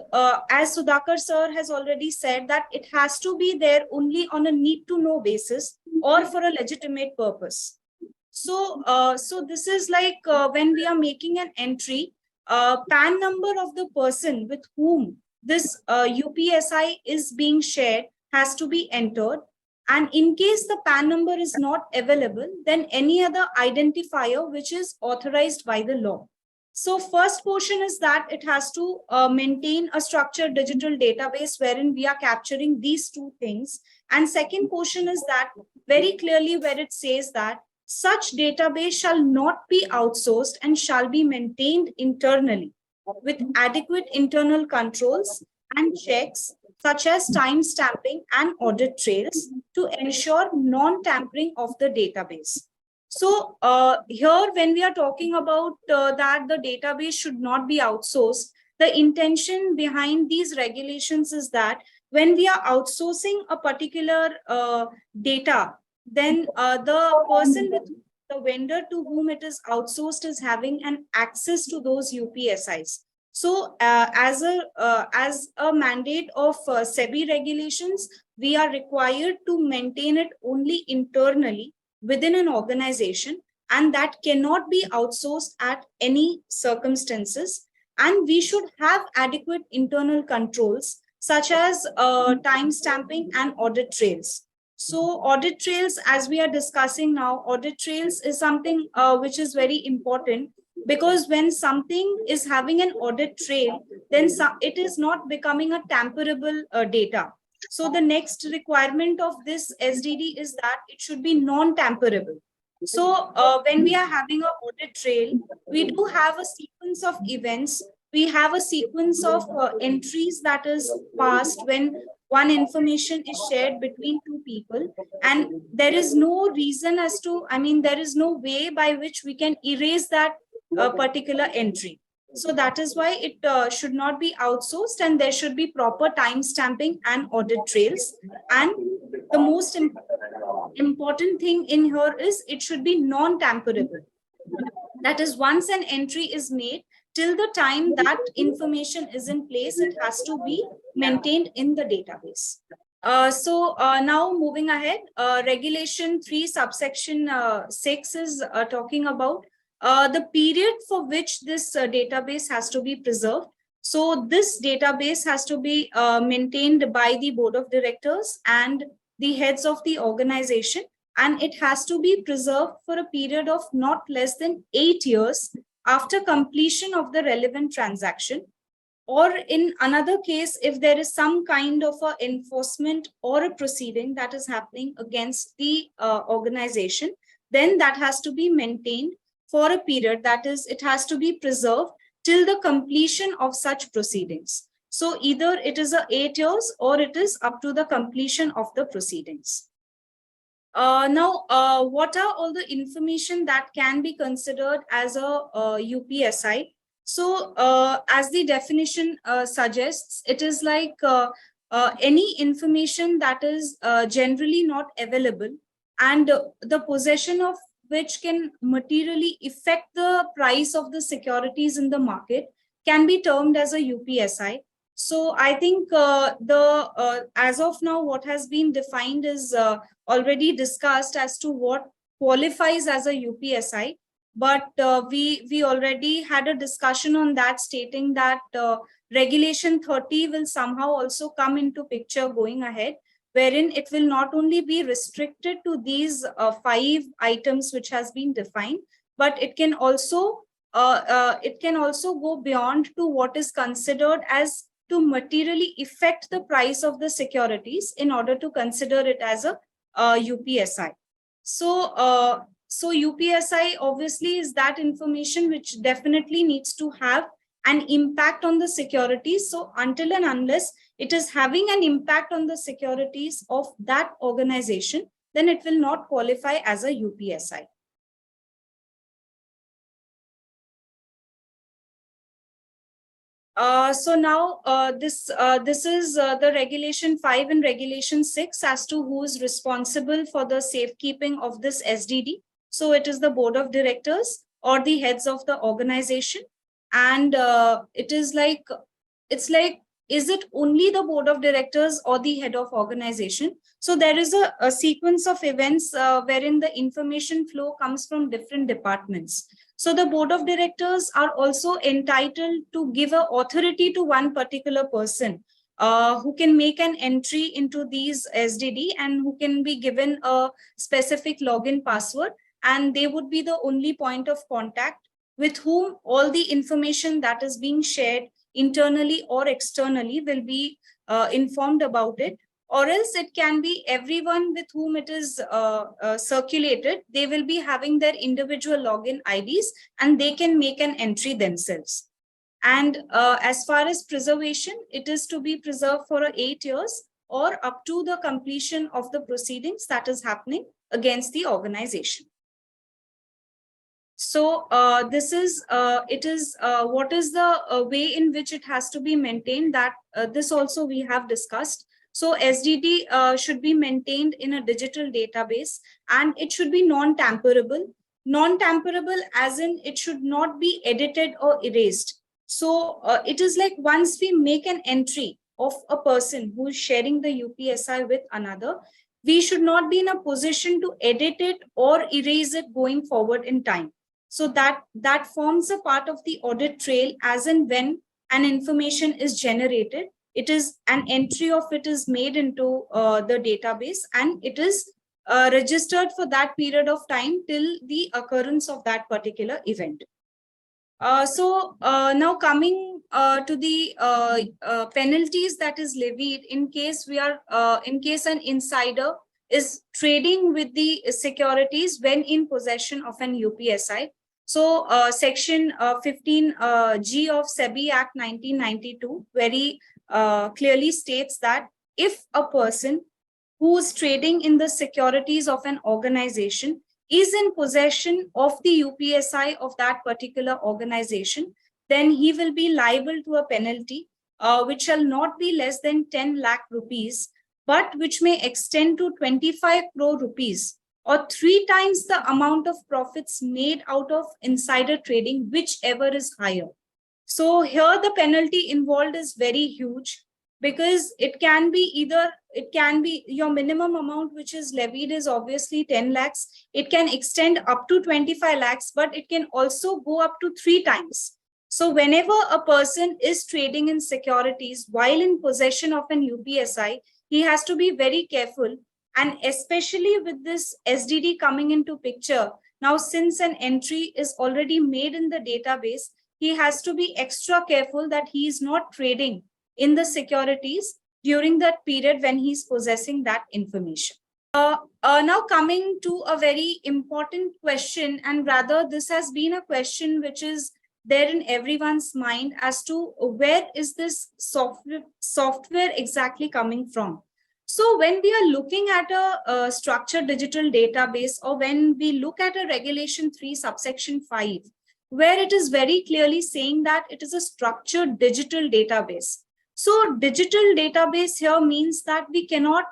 as Sudhakar sir has already said, that it has to be there only on a need to know basis or for a legitimate purpose. So, so this is like when we are making an entry, PAN number of the person with whom this UPSI is being shared has to be entered. And in case the PAN number is not available, then any other identifier which is authorized by the law. So first portion is that it has to maintain a structured digital database wherein we are capturing these two things. And second portion is that very clearly where it says that such database shall not be outsourced and shall be maintained internally with adequate internal controls and checks such as time stamping and audit trails to ensure non-tampering of the database. So here, when we are talking about that the database should not be outsourced, the intention behind these regulations is that when we are outsourcing a particular data, then the person with the vendor to whom it is outsourced is having an access to those UPSIs. So as a mandate of SEBI regulations, we are required to maintain it only internally within an organization, and that cannot be outsourced at any circumstances. And we should have adequate internal controls such as time stamping and audit trails. So audit trails, as we are discussing now, audit trails is something which is very important, because when something is having an audit trail, then it is not becoming a tamperable data. So the next requirement of this SDD is that it should be non-tamperable. So when we are having an audit trail, we do have a sequence of events. We have a sequence of entries that is passed when one information is shared between two people, and there is no reason as to, there is no way by which we can erase that particular entry. So that is why it should not be outsourced, and there should be proper time stamping and audit trails. And the most important thing in here is it should be non-tamperable. That is, once an entry is made, till the time that information is in place, it has to be maintained in the database. Now moving ahead, regulation 3 subsection 6 is talking about the period for which this database has to be preserved. So this database has to be maintained by the board of directors and the heads of the organization, and it has to be preserved for a period of not less than 8 years after completion of the relevant transaction. Or in another case, if there is some kind of a enforcement or a proceeding that is happening against the organization, then that has to be maintained for a period, that is, it has to be preserved till the completion of such proceedings. So either it is 8 years or it is up to the completion of the proceedings. Now, what are all the information that can be considered as a UPSI? So as the definition suggests, it is like any information that is generally not available and the possession of which can materially affect the price of the securities in the market can be termed as a UPSI. So I think as of now, what has been defined is already discussed as to what qualifies as a UPSI. But we already had a discussion on that, stating that Regulation 30 will somehow also come into picture going ahead, wherein it will not only be restricted to these 5 items which has been defined, but it can also go beyond to what is considered as to materially affect the price of the securities in order to consider it as a UPSI. So UPSI obviously is that information which definitely needs to have an impact on the securities. So until and unless it is having an impact on the securities of that organization, then it will not qualify as a UPSI. So now this is the Regulation 5 and Regulation 6 as to who is responsible for the safekeeping of this SDD. So it is the board of directors or the heads of the organization. And is it only the board of directors or the head of organization? So there is a sequence of events wherein the information flow comes from different departments. So the board of directors are also entitled to give an authority to one particular person who can make an entry into these SDD and who can be given a specific login password, and they would be the only point of contact with whom all the information that is being shared internally or externally will be informed about it. Or else it can be everyone with whom it is circulated. They will be having their individual login IDs and they can make an entry themselves. And as far as preservation, it is to be preserved for 8 years or up to the completion of the proceedings that is happening against the organization. So this is, what is the way in which it has to be maintained, that this also we have discussed. So SDD should be maintained in a digital database and it should be non-tamperable. Non-tamperable as in it should not be edited or erased. So it is like once we make an entry of a person who is sharing the UPSI with another, we should not be in a position to edit it or erase it going forward in time. So that forms a part of the audit trail as and when an information is generated. It is an entry of it is made into the database, and it is registered for that period of time till the occurrence of that particular event. Now coming to the penalties that is levied in case in case an insider is trading with the securities when in possession of an UPSI. So section 15G of SEBI Act 1992 very clearly states that if a person who is trading in the securities of an organization is in possession of the UPSI of that particular organization, then he will be liable to a penalty which shall not be less than 10 lakh rupees, but which may extend to 25 crore rupees or 3 times the amount of profits made out of insider trading, whichever is higher. So here the penalty involved is very huge, because it can be your minimum amount which is levied is obviously 10 lakhs. It can extend up to 25 lakhs, but it can also go up to 3 times. So whenever a person is trading in securities while in possession of an UPSI, he has to be very careful. And especially with this SDD coming into picture, now since an entry is already made in the database, he has to be extra careful that he is not trading in the securities during that period when he's possessing that information. Now coming to a very important question, and rather this has been a question which is there in everyone's mind as to where is this software exactly coming from. So when we are looking at a structured digital database, or when we look at a regulation 3 subsection 5, where it is very clearly saying that it is a structured digital database. So digital database here means that we cannot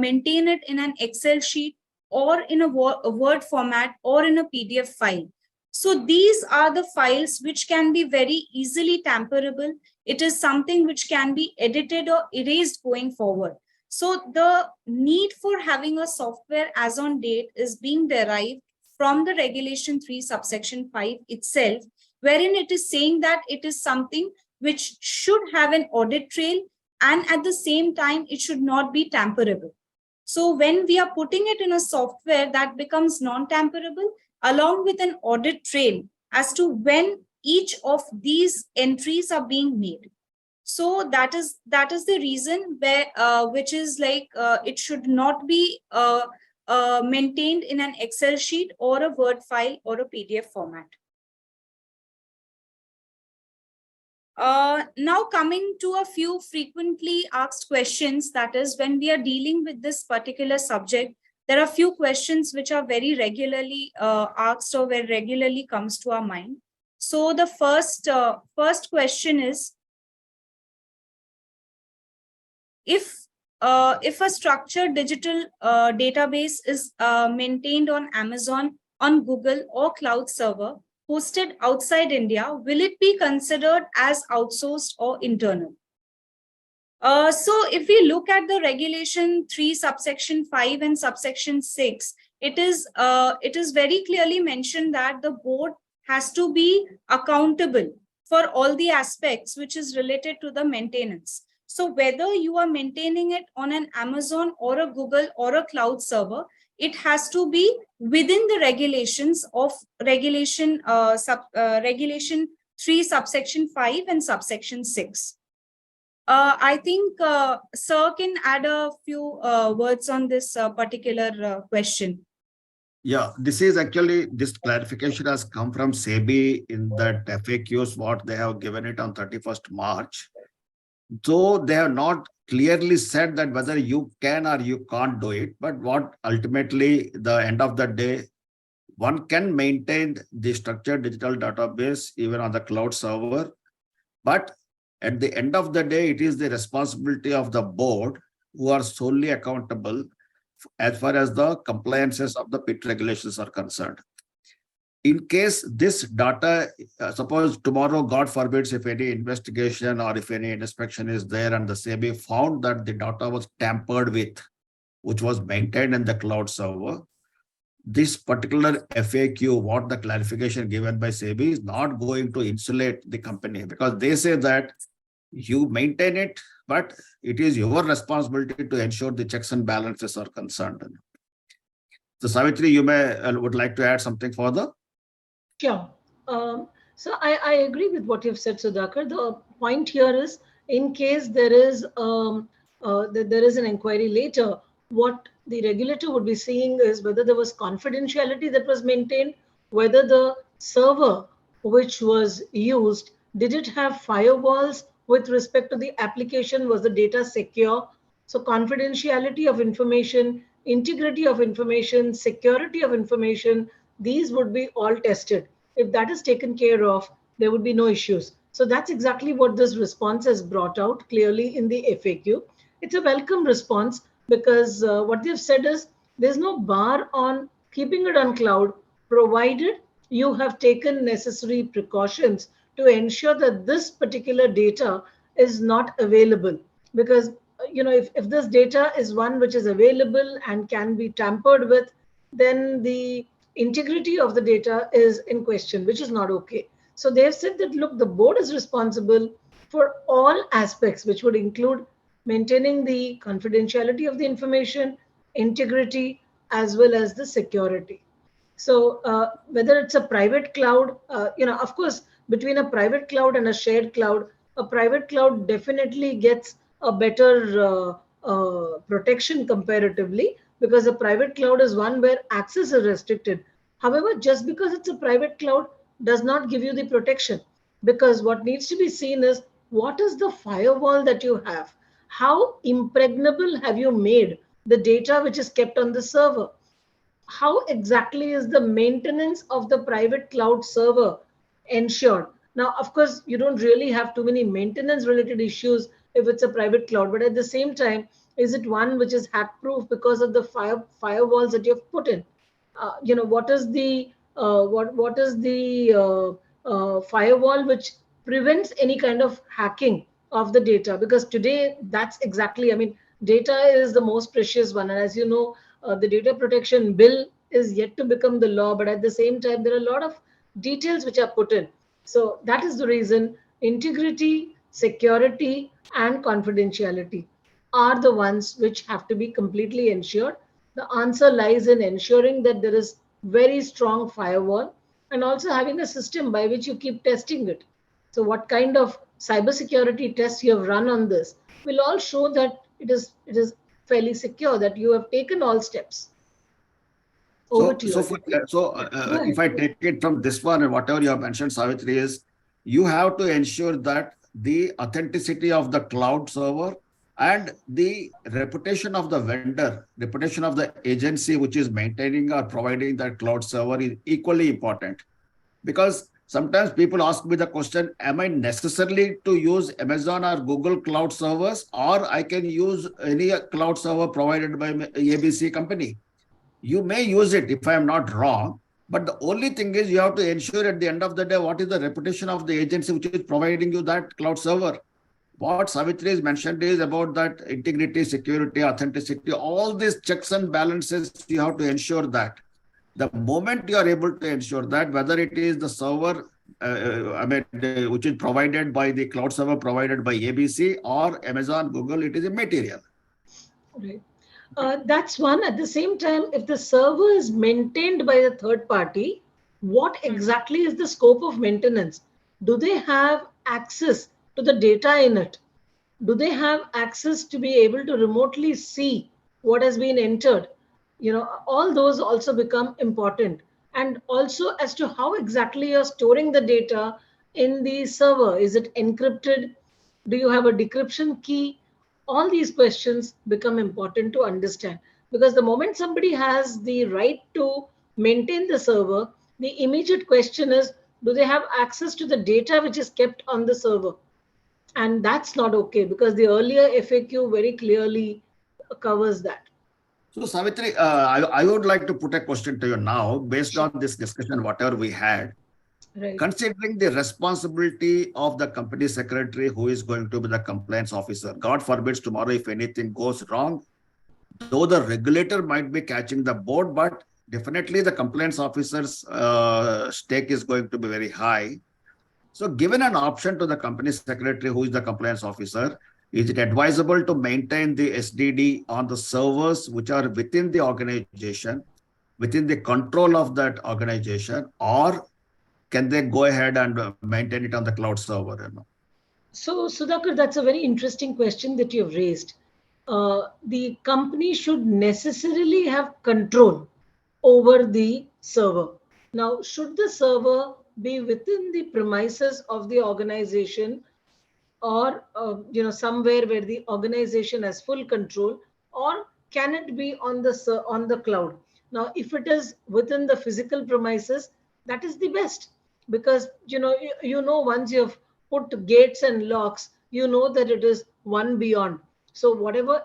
maintain it in an Excel sheet or in a Word format or in a PDF file. So these are the files which can be very easily tamperable. It is something which can be edited or erased going forward. So the need for having a software as on date is being derived from the regulation 3 subsection 5 itself, wherein it is saying that it is something which should have an audit trail, and at the same time, it should not be tamperable. So when we are putting it in a software, that becomes non-tamperable along with an audit trail as to when each of these entries are being made. So that is the reason where which is like it should not be maintained in an Excel sheet or a Word file or a PDF format. Now coming to a few frequently asked questions, that is when we are dealing with this particular subject, there are a few questions which are very regularly asked or very regularly comes to our mind. So the first question is, if a structured digital database is maintained on Amazon, on Google or cloud server hosted outside India, will it be considered as outsourced or internal? So if we look at the regulation 3 subsection 5 and subsection 6, it is very clearly mentioned that the board has to be accountable for all the aspects which is related to the maintenance. So whether you are maintaining it on an Amazon or a Google or a cloud server, it has to be within the regulations of regulation 3 subsection 5 and subsection 6. I think Sir can add a few words on this particular question. Yeah, this clarification has come from SEBI in that FAQs, what they have given it on 31st March. So they have not clearly said that whether you can or you can't do it, but what ultimately the end of the day, one can maintain the structured digital database even on the cloud server. But at the end of the day, it is the responsibility of the board who are solely accountable as far as the compliances of the PIT regulations are concerned. in case this data, suppose tomorrow, God forbids, if any investigation or if any inspection is there and the SEBI found that the data was tampered with, which was maintained in the cloud server, this particular FAQ, what the clarification given by SEBI, is not going to insulate the company, because they say that you maintain it, but it is your responsibility to ensure the checks and balances are concerned. So Savitri, you would like to add something further? Sure. So I agree with what you've said, Sudhakar. The point here is, in case there is an inquiry later, what the regulator would be seeing is whether there was confidentiality that was maintained, whether the server which was used, did it have firewalls with respect to the application, was the data secure? So confidentiality of information, integrity of information, security of information, these would be all tested. If that is taken care of, there would be no issues. So that's exactly what this response has brought out clearly in the FAQ. It's a welcome response, because what they've said is there's no bar on keeping it on cloud, provided you have taken necessary precautions to ensure that this particular data is not available. Because if this data is one which is available and can be tampered with, then the integrity of the data is in question, which is not okay. So they've said that, look, the board is responsible for all aspects, which would include maintaining the confidentiality of the information, integrity, as well as the security. So whether it's a private cloud, of course, between a private cloud and a shared cloud, a private cloud definitely gets a better protection comparatively, because a private cloud is one where access is restricted. However, just because it's a private cloud does not give you the protection, because what needs to be seen is, what is the firewall that you have? How impregnable have you made the data which is kept on the server? How exactly is the maintenance of the private cloud server ensured? Now, of course, you don't really have too many maintenance related issues if it's a private cloud, but at the same time, is it one which is hack proof because of the firewalls that you've put in? What is the firewall which prevents any kind of hacking of the data? Because today, that's exactly, data is the most precious one. And as you know, the data protection bill is yet to become the law, but at the same time, there are a lot of details which are put in. So that is the reason integrity, security, and confidentiality are the ones which have to be completely ensured. The answer lies in ensuring that there is very strong firewall, and also having a system by which you keep testing it. So what kind of cybersecurity tests you have run on this will all show that it is fairly secure, that you have taken all steps. Over to you. If I take it from this one, and whatever you have mentioned, Savitri, is you have to ensure that the authenticity of the cloud server and the reputation of the vendor, reputation of the agency which is maintaining or providing that cloud server is equally important. Because sometimes people ask me the question, am I necessarily to use Amazon or Google cloud servers, or I can use any cloud server provided by ABC company? You may use it, if I am not wrong, but the only thing is you have to ensure at the end of the day, what is the reputation of the agency which is providing you that cloud server? What Savitri has mentioned is about that integrity, security, authenticity, all these checks and balances, you have to ensure that. The moment you are able to ensure that, whether it is the server, which is provided by the cloud server provided by ABC or Amazon, Google, it is immaterial. Right. That's one. At the same time, if the server is maintained by a third party, what exactly is the scope of maintenance? Do they have access to the data in it? Do they have access to be able to remotely see what has been entered? All those also become important. And also as to how exactly you're storing the data in the server. Is it encrypted? Do you have a decryption key? All these questions become important to understand, because the moment somebody has the right to maintain the server, the immediate question is, do they have access to the data which is kept on the server? And that's not okay, because the earlier FAQ very clearly covers that. So, Savitri, I would like to put a question to you now, based on this discussion, whatever we had. Right. Considering the responsibility of the company secretary who is going to be the compliance officer, God forbids tomorrow if anything goes wrong, though the regulator might be catching the board, but definitely the compliance officer's stake is going to be very high. So given an option to the company secretary who is the compliance officer, is it advisable to maintain the SDD on the servers which are within the organization, within the control of that organization, or can they go ahead and maintain it on the cloud server? You know? So, Sudhakar, that's a very interesting question that you've raised. The company should necessarily have control over the server. Now, should the server be within the premises of the organization, or somewhere where the organization has full control, or can it be on the cloud? Now, if it is within the physical premises, that is the best, because once you've put gates and locks, you know that it is one beyond. So whatever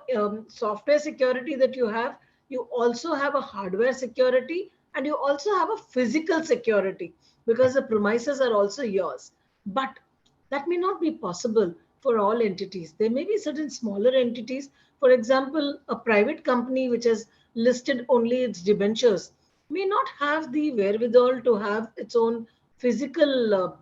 software security that you have, you also have a hardware security, and you also have a physical security, because the premises are also yours. But that may not be possible for all entities. There may be certain smaller entities. For example, a private company which has listed only its debentures may not have the wherewithal to have its own physical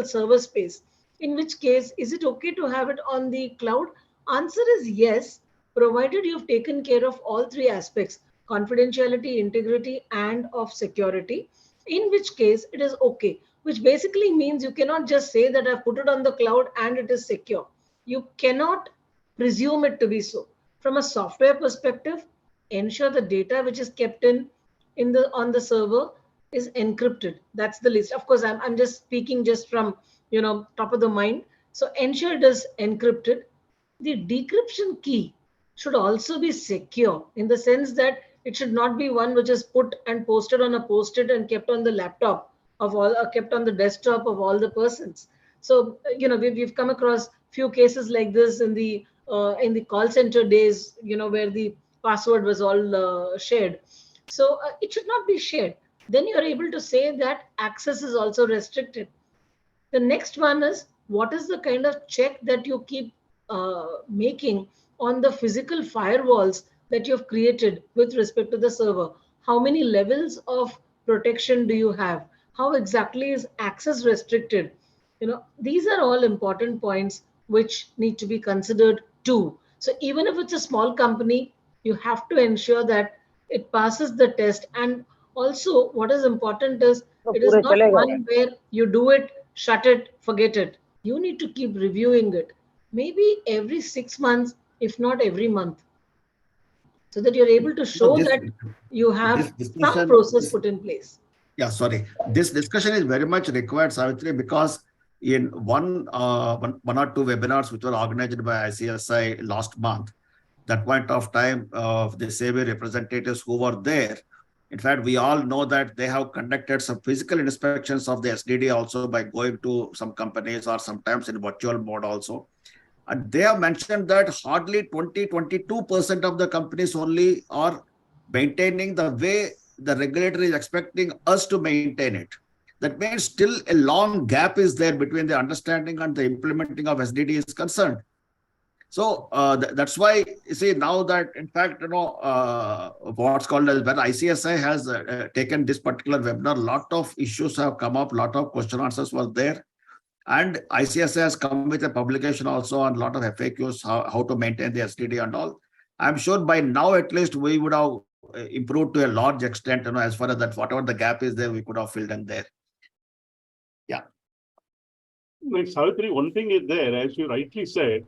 server space. In which case, is it okay to have it on the cloud? Answer is yes, provided you've taken care of all three aspects: confidentiality, integrity, and of security. In which case, it is okay, which basically means you cannot just say that I've put it on the cloud and it is secure. You cannot presume it to be so. From a software perspective, ensure the data which is kept in the on the server is encrypted. That's the least. Of course, I'm just speaking just from top of the mind. So ensure it is encrypted. The decryption key should also be secure, in the sense that it should not be one which is put and posted on a post-it and kept on the laptop of all, kept on the desktop of all the persons. So we've come across few cases like this in the call center days, where the password was all shared. So it should not be shared. Then you're able to say that access is also restricted. The next one is, what is the kind of check that you keep making on the physical firewalls that you've created with respect to the server? How many levels of protection do you have? How exactly is access restricted? These are all important points which need to be considered too. So even if it's a small company, you have to ensure that it passes the test. And also, what is important is, it is not one where you do it, shut it, forget it. You need to keep reviewing it, maybe every 6 months, if not every month, so that you're able to show that you have some process put in place. Yeah, sorry. This discussion is very much required, Savitri, because in one or two webinars which were organized by ICSI last month, that point of time, the SEBI representatives who were there, in fact, we all know that they have conducted some physical inspections of the SDD also by going to some companies, or sometimes in virtual mode also. And they have mentioned that hardly 22% of the companies only are maintaining the way the regulator is expecting us to maintain it. That means still a long gap is there between the understanding and the implementing of SDD is concerned. So that's why you see now that, in fact, what's called as, when ICSI has taken this particular webinar, a lot of issues have come up, a lot of question answers were there. And ICSI has come with a publication also on a lot of FAQs, how to maintain the SDD and all. I'm sure by now, at least, we would have improved to a large extent, as far as that, whatever the gap is there, we could have filled in there. Yeah. Like Savitri, one thing is there, as you rightly said,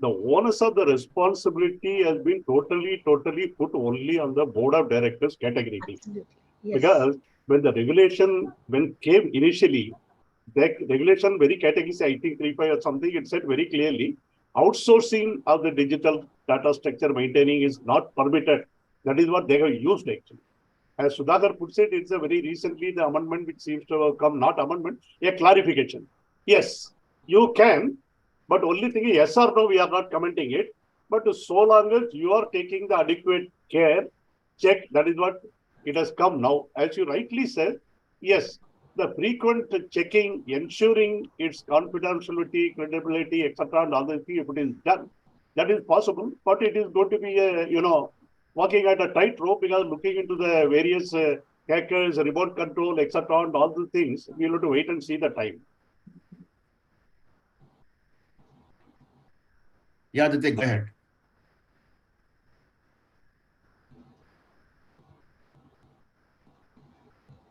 the onus of the responsibility has been totally put only on the board of directors categorically. Absolutely. Yes. Because when the regulation came initially, the regulation very categorically, I think 3.5 or something, it said very clearly, outsourcing of the digital data structure maintaining is not permitted. That is what they have used actually. As Sudhakar puts it, it's a very recently the amendment which seems to have come, not amendment, a clarification. Yes, you can, but only thing is yes or no, we are not commenting it. but so long as you are taking the adequate care, check, that is what it has come now. As you rightly said, yes, the frequent checking, ensuring its confidentiality, credibility, etc., and other things, if it is done, that is possible, but it is going to be a, walking at a tightrope, because looking into the various hackers, remote control, etc., and all the things, we will have to wait and see the time. Yeah, Aditi, go ahead.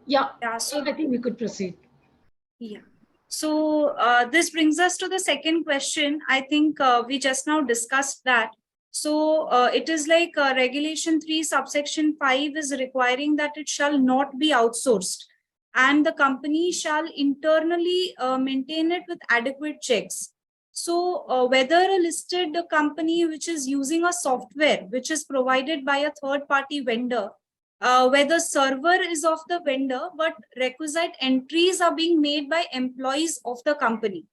Yeah, So I think we could proceed. yeah. So this brings us to the second question. I think we just now discussed that. So it is like Regulation 3 subsection 5 is requiring that it shall not be outsourced, and the company shall internally maintain it with adequate checks. So whether a listed company which is using a software which is provided by a third party vendor, where the server is of the vendor, but requisite entries are being made by employees of the company,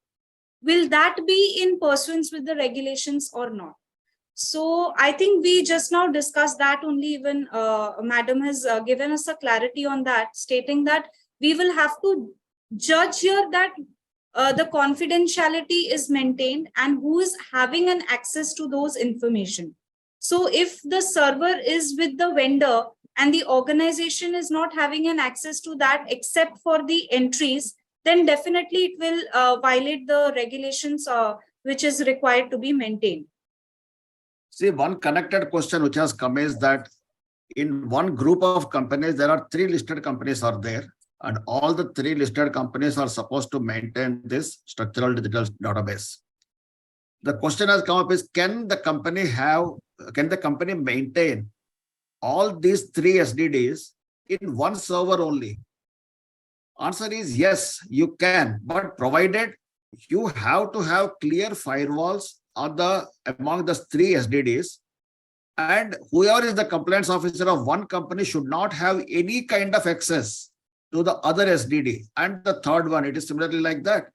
will that be in pursuance with the regulations or not? So I think we just now discussed that only. Even Madam has given us a clarity on that, stating that we will have to judge here that the confidentiality is maintained and who is having an access to those information. So if the server is with the vendor and the organization is not having an access to that except for the entries, then definitely it will violate the regulations which is required to be maintained. See, one connected question which has come is that in one group of companies, there are 3 listed companies are there, and all the 3 listed companies are supposed to maintain this structural digital database. The question has come up is, can the company maintain all these 3 SDDs in one server only? Answer is yes, you can, but provided you have to have clear firewalls among the 3 SDDs, and whoever is the compliance officer of one company should not have any kind of access to the other SDD. And the third one, it is similarly like that.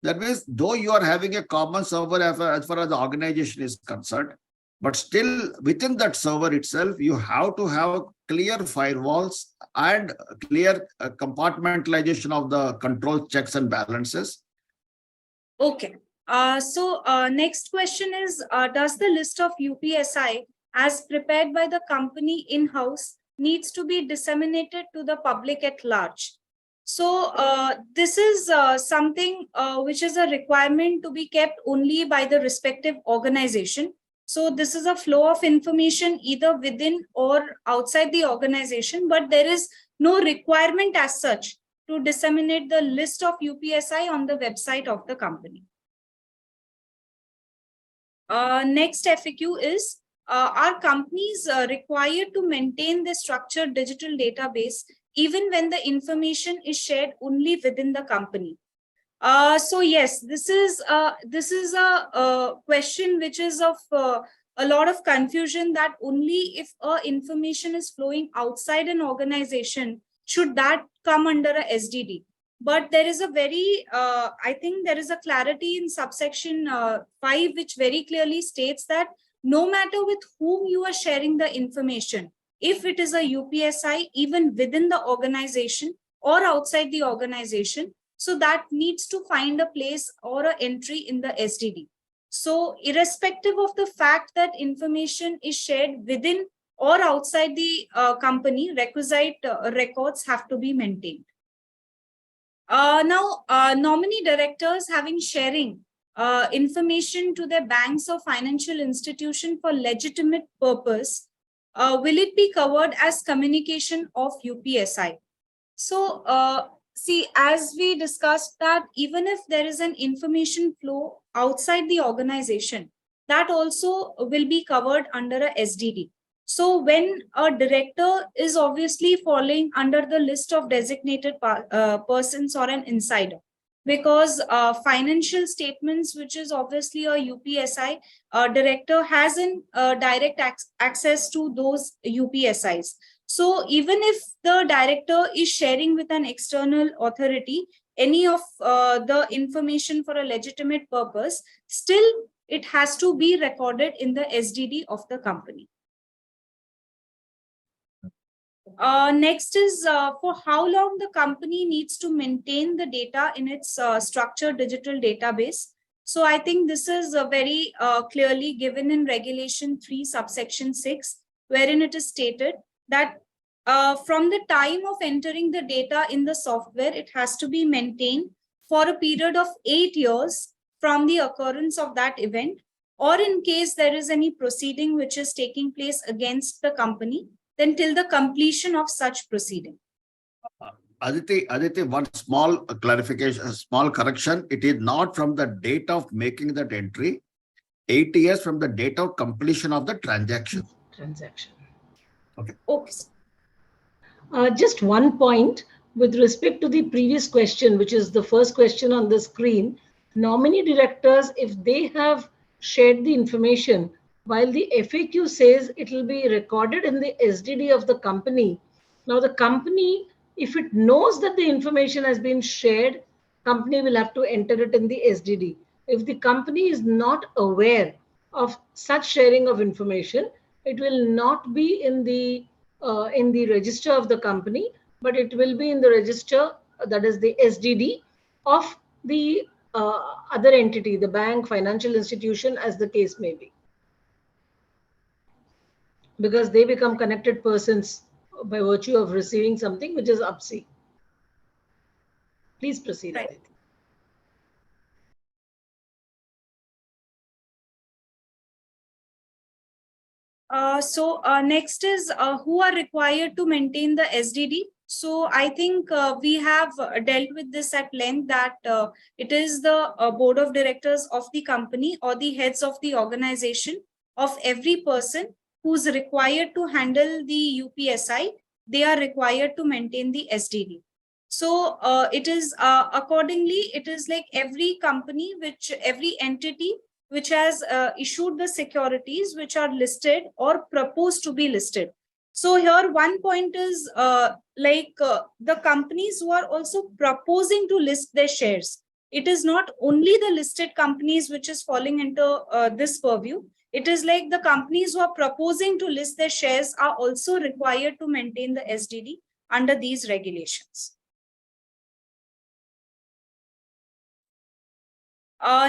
That means, though you are having a common server as far as the organization is concerned, but still within that server itself, you have to have clear firewalls and clear compartmentalization of the control checks and balances. Okay. So next question is, does the list of UPSI as prepared by the company in-house needs to be disseminated to the public at large? So this is something which is a requirement to be kept only by the respective organization. So this is a flow of information either within or outside the organization, but there is no requirement as such to disseminate the list of UPSI on the website of the company. Next FAQ is, are companies required to maintain the structured digital database even when the information is shared only within the company? So yes, this is a question which is of a lot of confusion, that only if information is flowing outside an organization should that come under a SDD. But there is a very, I think there is a clarity in subsection 5, which very clearly states that no matter with whom you are sharing the information, if it is a UPSI, even within the organization or outside the organization, so that needs to find a place or an entry in the SDD. So irrespective of the fact that information is shared within or outside the company, requisite records have to be maintained. Now, nominee directors having sharing information to their banks or financial institution for legitimate purpose, will it be covered as communication of UPSI? So, see, as we discussed that even if there is an information flow outside the organization, that also will be covered under a SDD. So when a director is obviously falling under the list of designated persons or an insider, because financial statements, which is obviously a UPSI, director has an direct access to those UPSIs. So even if the director is sharing with an external authority any of the information for a legitimate purpose, still it has to be recorded in the SDD of the company. Next is for how long the company needs to maintain the data in its structured digital database. So I think this is very clearly given in Regulation 3, subsection 6, wherein it is stated that from the time of entering the data in the software, it has to be maintained for a period of 8 years from the occurrence of that event, or in case there is any proceeding which is taking place against the company, then till the completion of such proceeding. Aditi, one small clarification, a small correction. It is not from the date of making that entry, 8 years from the date of completion of the transaction. Okay. Okay. Just one point with respect to the previous question, which is the first question on the screen. Nominee directors, if they have shared the information, while the FAQ says it will be recorded in the SDD of the company. Now the company, if it knows that the information has been shared, company will have to enter it in the SDD. If the company is not aware of such sharing of information, it will not be in the register of the company, but it will be in the register, that is the SDD of the other entity, the bank, financial institution, as the case may be. Because they become connected persons by virtue of receiving something which is UPSI. Please proceed. Right. Next is who are required to maintain the SDD. So I think we have dealt with this at length, that it is the board of directors of the company or the heads of the organization of every person who's required to handle the UPSI. They are required to maintain the SDD. So it is accordingly, it is like every company, every entity which has issued the securities which are listed or proposed to be listed. So here one point is the companies who are also proposing to list their shares. It is not only the listed companies which is falling into this purview. It is like the companies who are proposing to list their shares are also required to maintain the SDD under these regulations.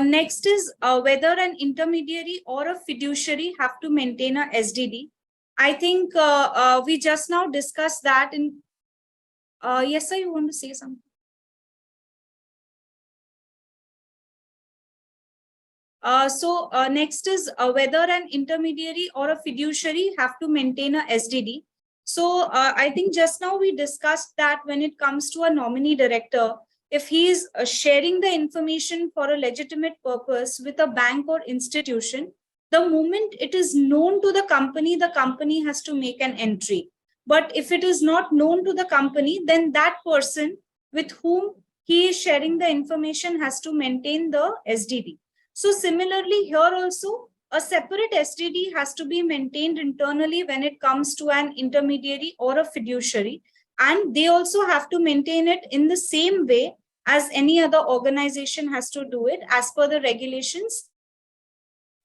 Next is whether an intermediary or a fiduciary have to maintain a SDD. I think we just now discussed that in. Yes, sir, you want to say something? Next is whether an intermediary or a fiduciary have to maintain a SDD. So I think just now we discussed that when it comes to a nominee director, if he is sharing the information for a legitimate purpose with a bank or institution, the moment it is known to the company has to make an entry. But if it is not known to the company, then that person with whom he is sharing the information has to maintain the SDD. So similarly, here also, a separate SDD has to be maintained internally when it comes to an intermediary or a fiduciary. And they also have to maintain it in the same way as any other organization has to do it as per the regulations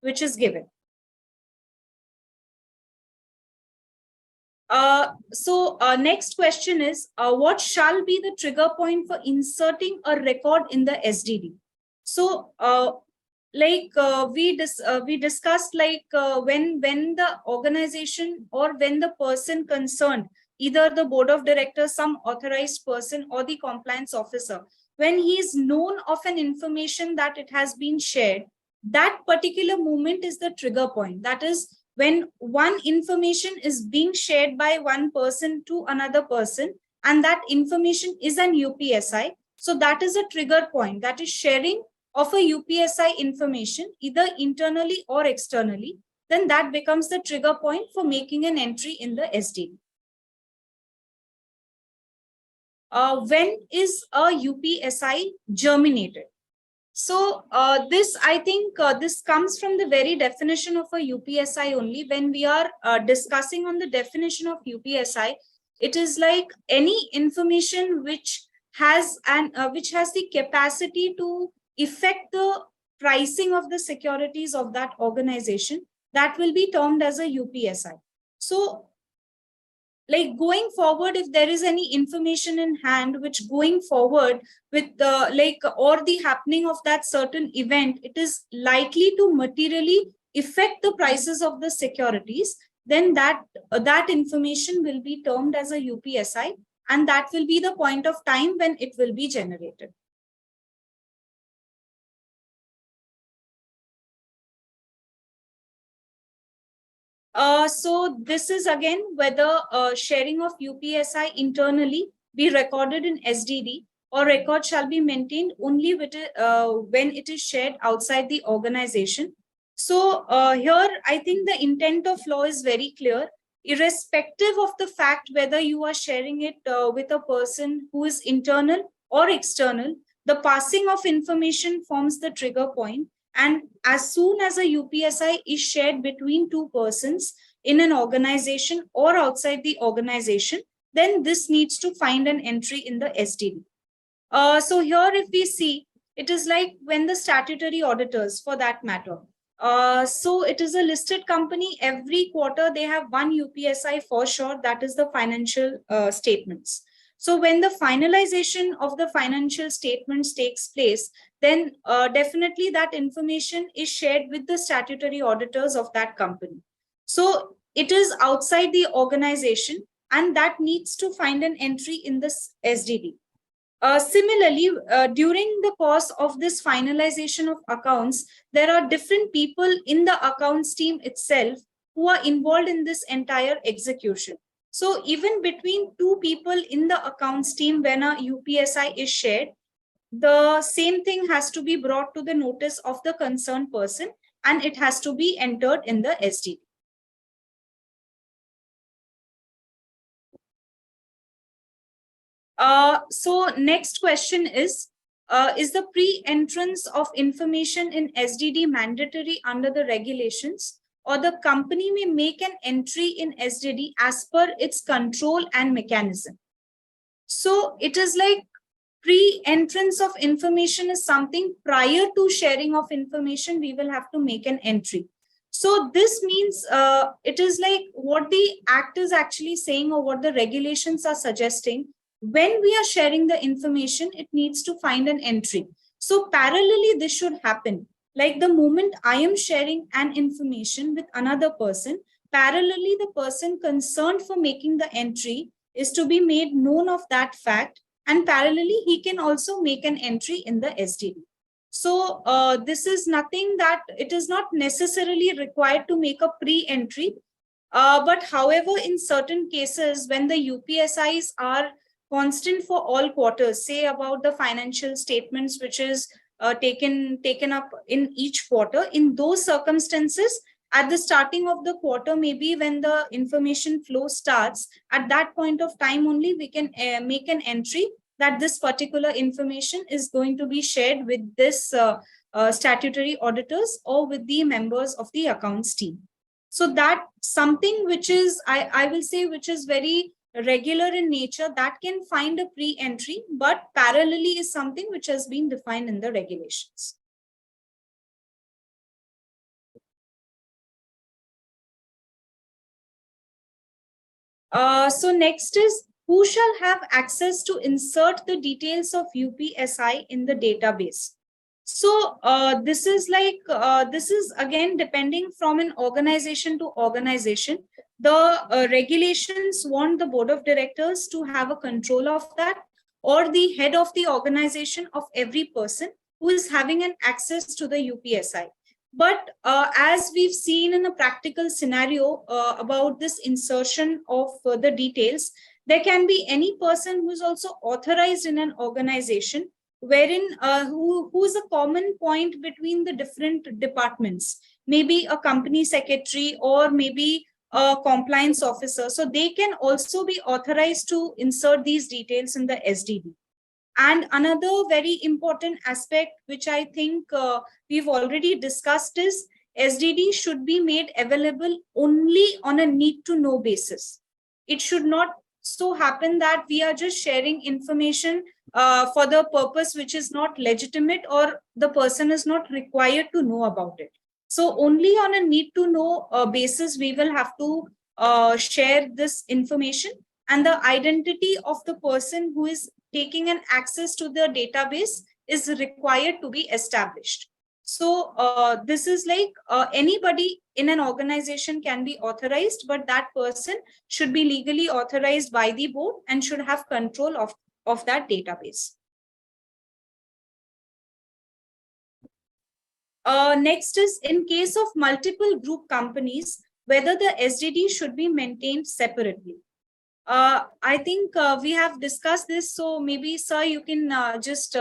which is given. Next question is, what shall be the trigger point for inserting a record in the SDD? So, we discussed when the organization or when the person concerned, either the board of directors, some authorized person or the compliance officer, when he is known of an information that it has been shared, that particular moment is the trigger point. That is when one information is being shared by one person to another person, and that information is an UPSI. So that is a trigger point. That is sharing of a UPSI information, either internally or externally. Then that becomes the trigger point for making an entry in the SDD. When is a UPSI germinated? So this, I think this comes from the very definition of a UPSI only. When we are discussing on the definition of UPSI, it is like any information which has the capacity to effect the pricing of the securities of that organization, that will be termed as a UPSI. So like going forward, if there is any information in hand which going forward with the or the happening of that certain event, it is likely to materially affect the prices of the securities, then that information will be termed as a UPSI, and that will be the point of time when it will be generated. So this is again whether sharing of UPSI internally be recorded in SDD, or record shall be maintained only with when it is shared outside the organization. So here I think the intent of law is very clear, irrespective of the fact whether you are sharing it with a person who is internal or external. The passing of information forms the trigger point. And as soon as a UPSI is shared between two persons in an organization or outside the organization, then this needs to find an entry in the SDD. So here if we see, it is like when the statutory auditors, for that matter, so it is a listed company, every quarter they have one UPSI for sure, that is the financial statements. So when the finalization of the financial statements takes place, then definitely that information is shared with the statutory auditors of that company. So it is outside the organization, and that needs to find an entry in this SDD. Similarly, during the course of this finalization of accounts, there are different people in the accounts team itself who are involved in this entire execution. So even between two people in the accounts team, when a UPSI is shared, the same thing has to be brought to the notice of the concerned person, and it has to be entered in the SDD. So next question is the pre-entrance of information in SDD mandatory under the regulations, or the company may make an entry in SDD as per its control and mechanism? So it is like pre-entrance of information is something prior to sharing of information, we will have to make an entry. So this means it is like what the act is actually saying, or what the regulations are suggesting. When we are sharing the information, it needs to find an entry. So parallelly, this should happen. Like the moment I am sharing an information with another person, parallelly the person concerned for making the entry is to be made known of that fact, and parallelly he can also make an entry in the SDD. So this is nothing that it is not necessarily required to make a pre-entry. But however, in certain cases, when the UPSIs are constant for all quarters, say about the financial statements which is taken up in each quarter, in those circumstances, at the starting of the quarter, maybe when the information flow starts, at that point of time only we can make an entry that this particular information is going to be shared with this statutory auditors or with the members of the accounts team. So that something which is, I will say, which is very regular in nature, that can find a pre-entry, but parallelly is something which has been defined in the regulations. So next is, who shall have access to insert the details of UPSI in the database? So this is like, this is again depending from an organization to organization. The regulations want the board of directors to have a control of that, or the head of the organization of every person who is having an access to the UPSI. But as we've seen in a practical scenario about this insertion of the details, there can be any person who is also authorized in an organization, wherein who is a common point between the different departments, maybe a company secretary or maybe a compliance officer. So they can also be authorized to insert these details in the SDD. And another very important aspect, which I think we've already discussed, is SDD should be made available only on a need to know basis. It should not so happen that we are just sharing information for the purpose which is not legitimate, or the person is not required to know about it. So only on a need to know basis, we will have to share this information, and the identity of the person who is taking an access to the database is required to be established. So this is like anybody in an organization can be authorized, but that person should be legally authorized by the board and should have control of that database. Next is, in case of multiple group companies, whether the SDD should be maintained separately. I think we have discussed this, so maybe, sir, you can just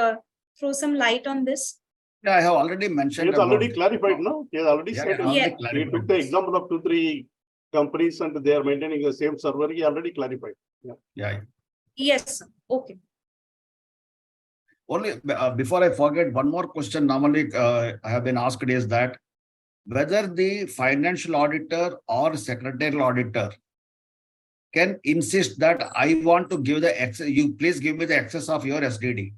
throw some light on this. Yeah, I have already He mentioned. has already clarified, no? He has already said. Yeah. He took the example of 2-3 companies and they are maintaining the same server. He already clarified. Yeah. Yes, sir. Okay. Only before I forget, one more question normally I have been asked is that whether the financial auditor or secretarial auditor can insist that I want to give the access, you please give me the access of your SDD.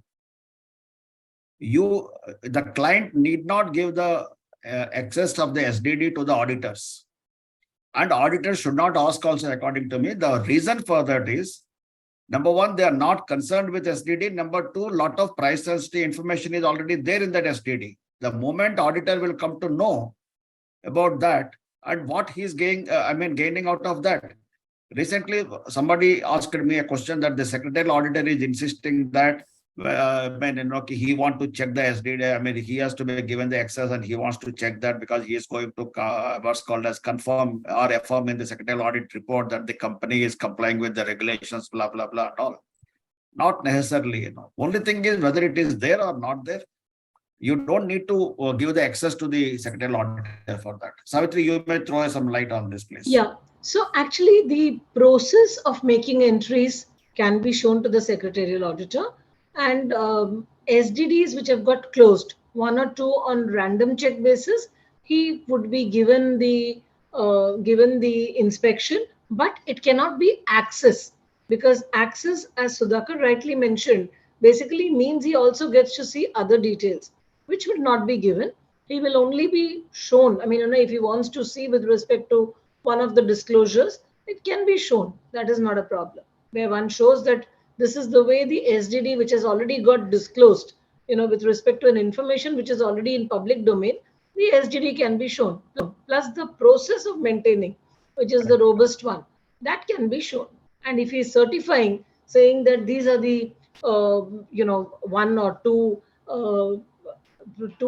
The client need not give the access of the SDD to the auditors. And auditors should not ask also, according to me. The reason for that is, number one, they are not concerned with SDD. Number two, lot of price sensitive information is already there in that SDD. The moment auditor will come to know about that and what he's gaining out of that. Recently, somebody asked me a question that the secretarial auditor is insisting that he wants to check the SDD. He has to be given the access and he wants to check that because he is going to what's called as confirm or affirm in the secretarial audit report that the company is complying with the regulations, blah, blah, blah, and all. Not necessarily, Only thing is whether it is there or not there. You don't need to give the access to the secretarial auditor for that. Savitri, you may throw some light on this, please. Yeah. So actually, the process of making entries can be shown to the secretarial auditor, and SDDs which have got closed, 1 or 2 on random check basis, he would be given the inspection, but it cannot be access, because access, as Sudhakar rightly mentioned, basically means he also gets to see other details, which will not be given. He will only be shown. If he wants to see with respect to one of the disclosures, it can be shown. That is not a problem. Where one shows that this is the way the SDD, which has already got disclosed, with respect to an information which is already in public domain, the SDD can be shown. Plus the process of maintaining, which is the robust one, that can be shown. And if he is certifying, saying that these are the, 1 or 2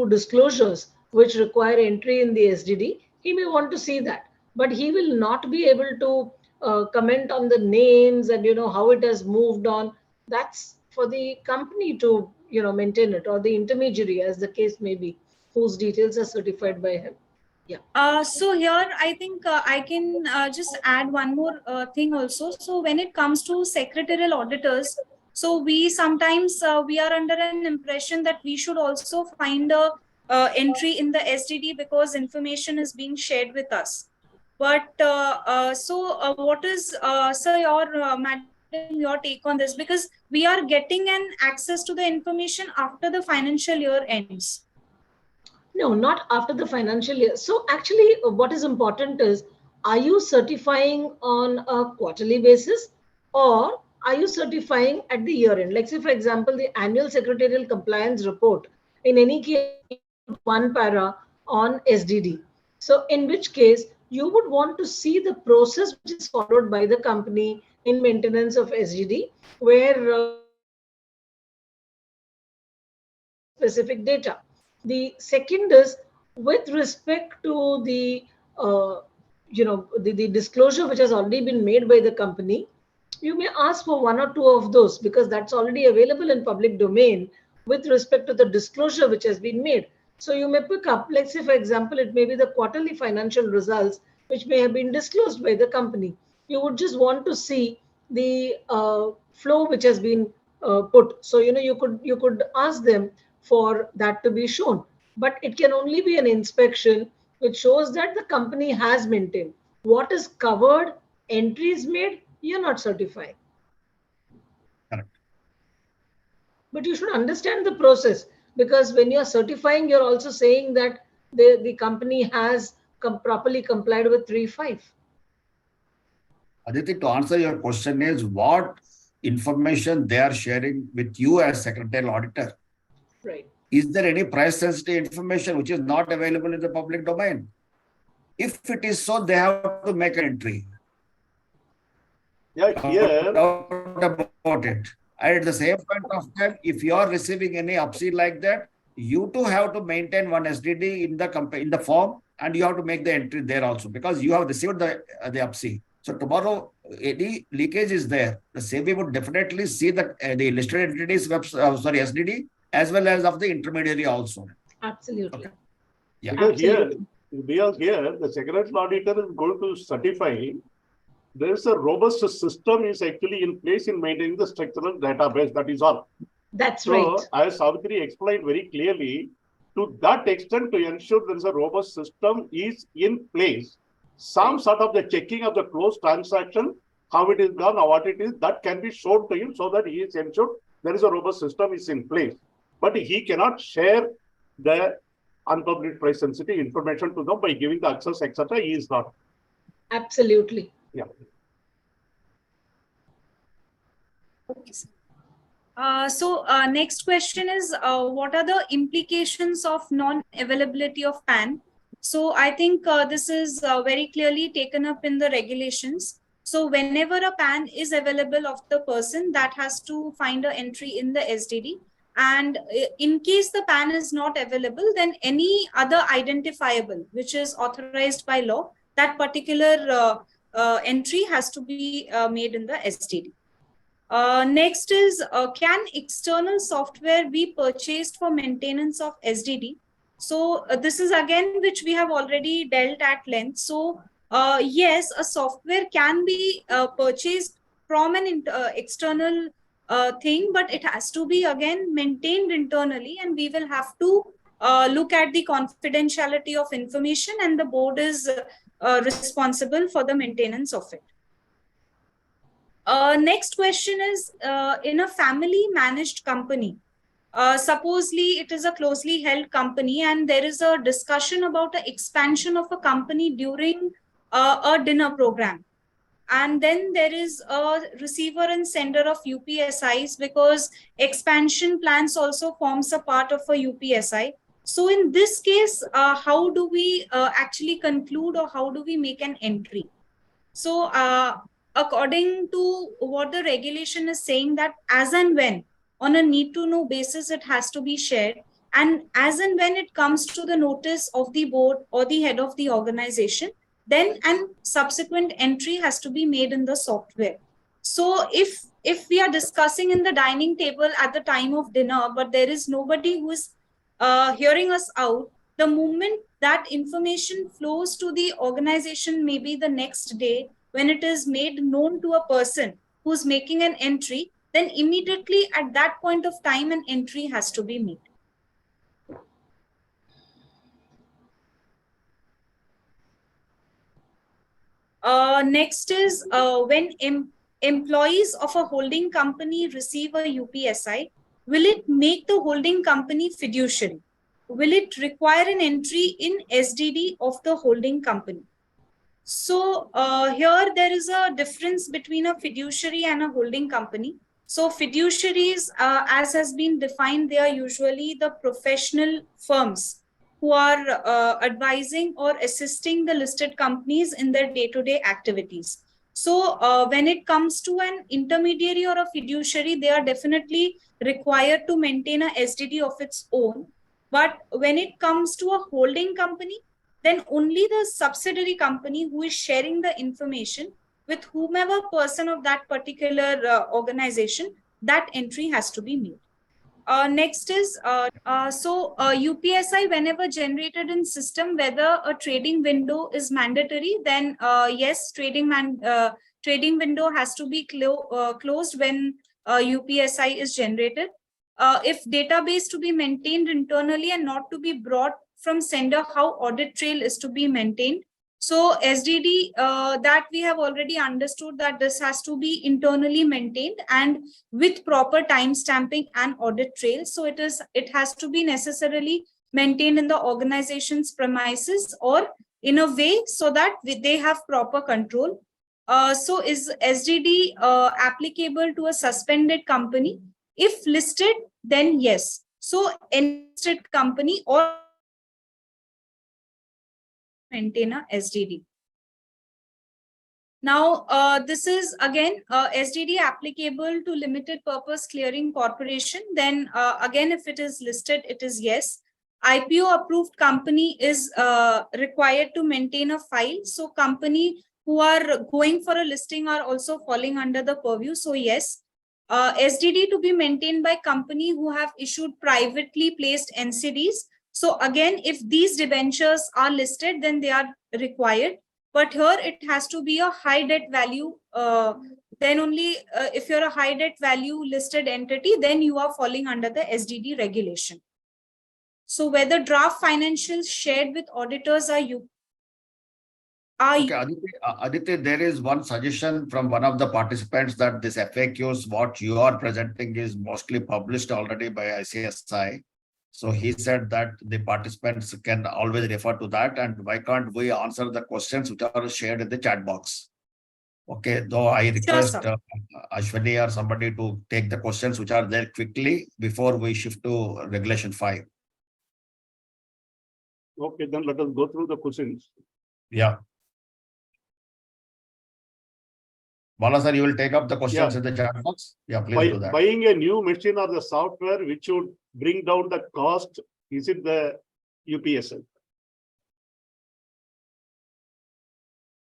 disclosures which require entry in the SDD, he may want to see that. But he will not be able to comment on the names and how it has moved on. That's for the company to maintain it, or the intermediary, as the case may be, whose details are certified by him. Yeah. So here I think I can just add one more thing also. So when it comes to secretarial auditors, so we sometimes we are under an impression that we should also find a entry in the SDD because information is being shared with us. But what is, sir, madam, your take on this? Because we are getting an access to the information after the financial year ends. No, not after the financial year. So actually, what is important is, are you certifying on a quarterly basis, or are you certifying at the year end? Like, say, for example, the annual secretarial compliance report, in any case, one para on SDD. So in which case, you would want to see the process which is followed by the company in maintenance of SDD, where specific data. The second is with respect to the the disclosure which has already been made by the company. You may ask for 1 or 2 of those, because that's already available in public domain with respect to the disclosure which has been made. So you may pick up, let's say, for example, it may be the quarterly financial results which may have been disclosed by the company. You would just want to see the flow which has been put. So you could ask them for that to be shown, but it can only be an inspection which shows that the company has maintained. What is covered, entries made, you're not certifying. But you should understand the process, because when you're certifying, you're also saying that the company has properly complied with 3.5. Aditi, to answer your question is what information they are sharing with you as secretarial auditor. Right. Is there any price sensitive information which is not available in the public domain? If it is so, they have to make an entry. Yeah, here. About it. And at the same point of time, if you are receiving any upsee like that, you too have to maintain one SDD in the form, and you have to make the entry there also, because you have received the upsee. So tomorrow, any leakage is there, the SEBI would definitely see the listed entities SDD as well as of the intermediary also. Absolutely. Okay. Yeah. Because here the secretarial auditor is going to certify there is a robust system is actually in place in maintaining the structural database. That is all. That's right. As Savitri explained very clearly, to that extent, to ensure there is a robust system is in place, some sort of the checking of the closed transaction, how it is done, or what it is, that can be shown to him so that he is ensured there is a robust system is in place. But he cannot share the unpublished price sensitive information to them by giving the access, etc. He is not. Absolutely. Yeah. Next question is, what are the implications of non-availability of PAN? So I think this is very clearly taken up in the regulations. So whenever a PAN is available of the person, that has to find an entry in the SDD. And in case the PAN is not available, then any other identifiable which is authorized by law, that particular entry has to be made in the SDD. Next is, can external software be purchased for maintenance of SDD? So this is again, which we have already dealt at length. So yes, a software can be purchased from an external thing, but it has to be again maintained internally, and we will have to look at the confidentiality of information, and the board is responsible for the maintenance of it. Next question is, in a family managed company, supposedly it is a closely held company, and there is a discussion about the expansion of a company during a dinner program. And then there is a receiver and sender of UPSIs, because expansion plans also forms a part of a UPSI. So in this case, how do we actually conclude, or how do we make an entry? So according to what the regulation is saying, that as and when on a need to know basis, it has to be shared. And as and when it comes to the notice of the board or the head of the organization, then an subsequent entry has to be made in the software. So if we are discussing in the dining table at the time of dinner, but there is nobody who is hearing us out, the moment that information flows to the organization, maybe the next day, when it is made known to a person who's making an entry, then immediately at that point of time, an entry has to be made. Next is, when employees of a holding company receive a UPSI, will it make the holding company fiduciary? Will it require an entry in SDD of the holding company? So here there is a difference between a fiduciary and a holding company. So fiduciaries, as has been defined, they are usually the professional firms who are advising or assisting the listed companies in their day-to-day activities. So when it comes to an intermediary or a fiduciary, they are definitely required to maintain a SDD of its own. But when it comes to a holding company, then only the subsidiary company who is sharing the information with whomever person of that particular organization, that entry has to be made. Next is, UPSI, whenever generated in system, whether a trading window is mandatory, then yes, trading window has to be closed when UPSI is generated. If database to be maintained internally and not to be brought from sender, how audit trail is to be maintained. So SDD, that we have already understood that this has to be internally maintained and with proper time stamping and audit trail. So it has to be necessarily maintained in the organization's premises or in a way so that they have proper control. So is SDD applicable to a suspended company? If listed, then yes. So any listed company or maintain a SDD. Now, this is again SDD applicable to limited purpose clearing corporation. Then again, if it is listed, it is yes. IPO approved company is required to maintain a file. So company who are going for a listing are also falling under the purview. So yes. SDD to be maintained by company who have issued privately placed NCDs. So again, if these debentures are listed, then they are required. But here it has to be a high debt value. Then only if you're a high debt value listed entity, then you are falling under the SDD regulation. So whether draft financials shared with auditors are you. Okay, Aditi, there is one suggestion from one of the participants that this FAQs, what you are presenting is mostly published already by ICSI. So he said that the participants can always refer to that, and why can't we answer the questions which are shared in the chat box? Okay, though I request Ashwini or somebody to take the questions which are there quickly before we shift to Regulation 5. Okay, then let us go through the questions. Yeah. Bala sir, you will take up the questions in the chat box. Yeah, please do that. Buying a new machine or the software which would bring down the cost, is it the UPSI?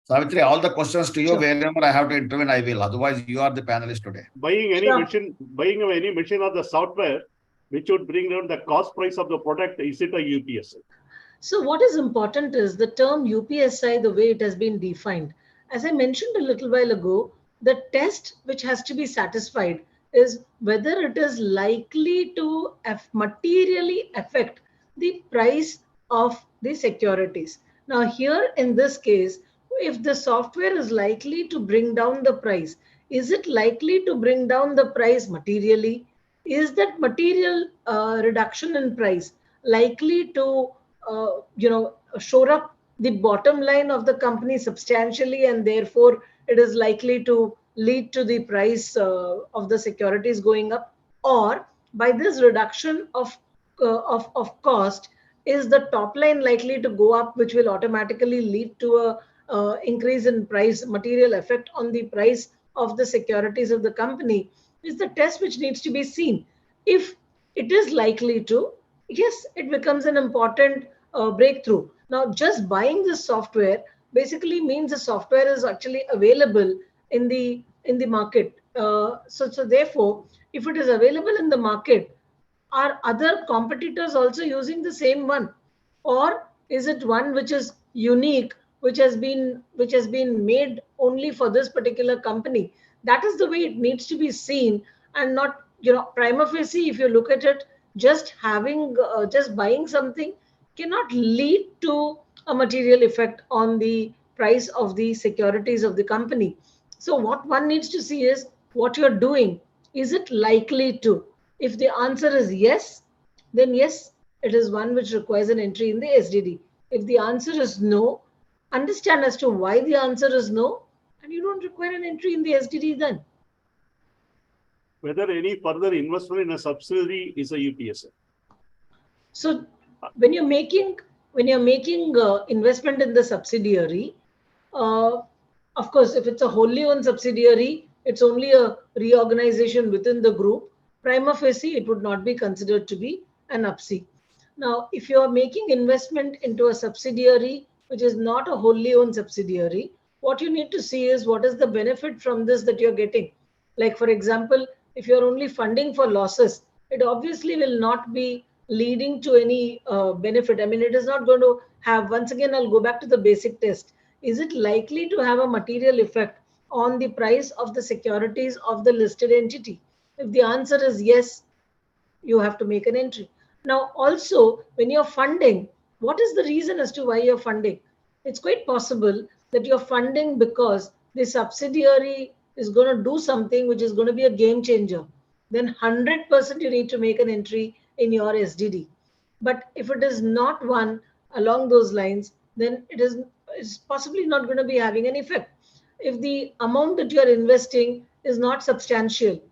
Savitri, all the questions to you, wherever I have to intervene, I will. Otherwise, you are the panelist today. Buying any machine or the software which would bring down the cost price of the product, is it a UPSI? So what is important is the term UPSI, the way it has been defined. As I mentioned a little while ago, the test which has to be satisfied is whether it is likely to materially affect the price of the securities. Now here in this case, if the software is likely to bring down the price, is it likely to bring down the price materially? Is that material reduction in price likely to shore up the bottom line of the company substantially, and therefore it is likely to lead to the price of the securities going up? Or by this reduction of cost, is the top line likely to go up, which will automatically lead to a increase in price, material effect on the price of the securities of the company? Is the test which needs to be seen. If it is likely to, yes, it becomes an important breakthrough. Now, just buying this software basically means the software is actually available in the market. So therefore, if it is available in the market, are other competitors also using the same one, or is it one which is unique, which has been made only for this particular company? That is the way it needs to be seen, and not prima facie. If you look at it, just buying something cannot lead to a material effect on the price of the securities of the company. So what one needs to see is what you're doing. Is it likely to? If the answer is yes, then yes, it is one which requires an entry in the SDD. If the answer is no, understand as to why the answer is no, and you don't require an entry in the SDD then. Whether any further investment in a subsidiary is a UPSI. So when you're making investment in the subsidiary, of course, if it's a wholly owned subsidiary, it's only a reorganization within the group. Prima facie, it would not be considered to be an UPSI. Now, if you are making investment into a subsidiary which is not a wholly owned subsidiary, what you need to see is what is the benefit from this that you're getting. Like, for example, if you're only funding for losses, it obviously will not be leading to any benefit. I mean, it is not going to have, once again, I'll go back to the basic test. Is it likely to have a material effect on the price of the securities of the listed entity? If the answer is yes, you have to make an entry. Now, also, when you're funding, what is the reason as to why you're funding? it's quite possible that you're funding because the subsidiary is going to do something which is going to be a game changer. Then 100% you need to make an entry in your SDD. But if it is not one along those lines, then it's possibly not going to be having an effect. If the amount that you're investing is not substantial,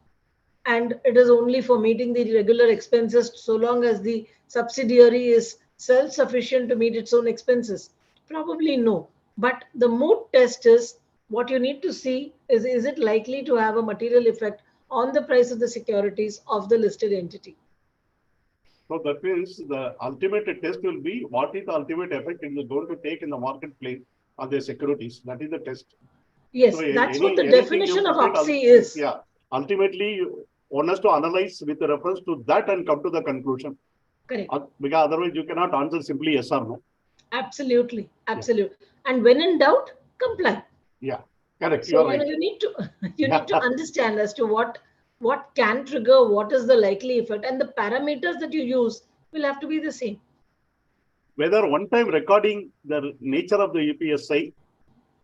and it is only for meeting the regular expenses so long as the subsidiary is self-sufficient to meet its own expenses? Probably no. But the mood test is what you need to see is it likely to have a material effect on the price of the securities of the listed entity? So that means the ultimate test will be what is the ultimate effect it is going to take in the marketplace on the securities. That is the test. Yes, So that's what the anything definition you of put it, UPSI is. Yeah. Ultimately, one has to analyze with reference to that and come to the conclusion. Correct. Because otherwise you cannot answer simply yes or no. Absolutely. Absolutely. Yeah. And when in doubt, comply. Yeah. Correct. So, you are right. you need to understand as to what can trigger, what is the likely effect, and the parameters that you use will have to be the same. Whether one-time recording the nature of the UPSI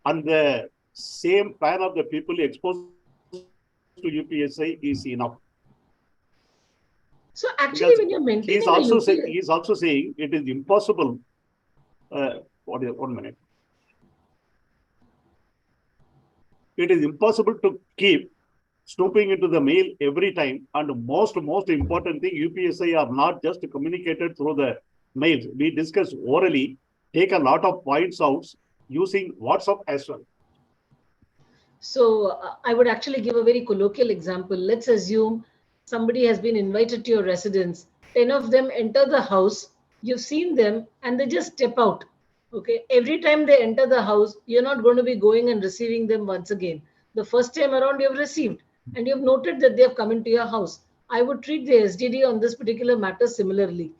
and the same pair of the people exposed to UPSI is enough. So actually, because when you're maintaining he is also saying it is impossible. 1 minute. It is impossible to keep snooping into the mail every time. And most important thing, UPSI are not just communicated through the mails. We discuss orally, take a lot of points out using WhatsApp as well. So I would actually give a very colloquial example. Let's assume somebody has been invited to your residence. 10 of them enter the house. You've seen them and they just step out. Okay. Every time they enter the house, you're not going to be going and receiving them once again. The first time around you've received and you've noted that they have come into your house. I would treat the SDD on this particular matter similarly.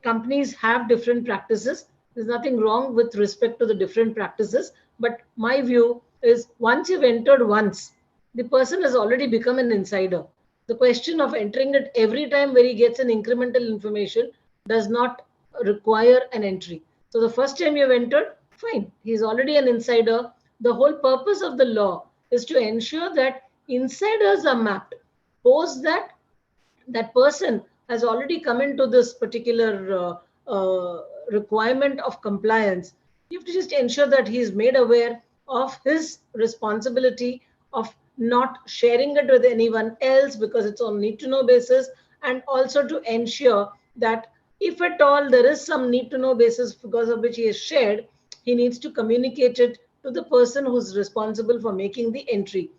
Companies have different practices. There's nothing wrong with respect to the different practices. But my view is once you've entered once, the person has already become an insider. The question of entering it every time where he gets an incremental information does not require an entry. So the first time you've entered, fine. He's already an insider. The whole purpose of the law is to ensure that insiders are mapped. Post that person has already come into this particular requirement of compliance. You have to just ensure that he is made aware of his responsibility of not sharing it with anyone else because it's on need to know basis, and also to ensure that if at all there is some need to know basis because of which he is shared, he needs to communicate it to the person who's responsible for making the entry.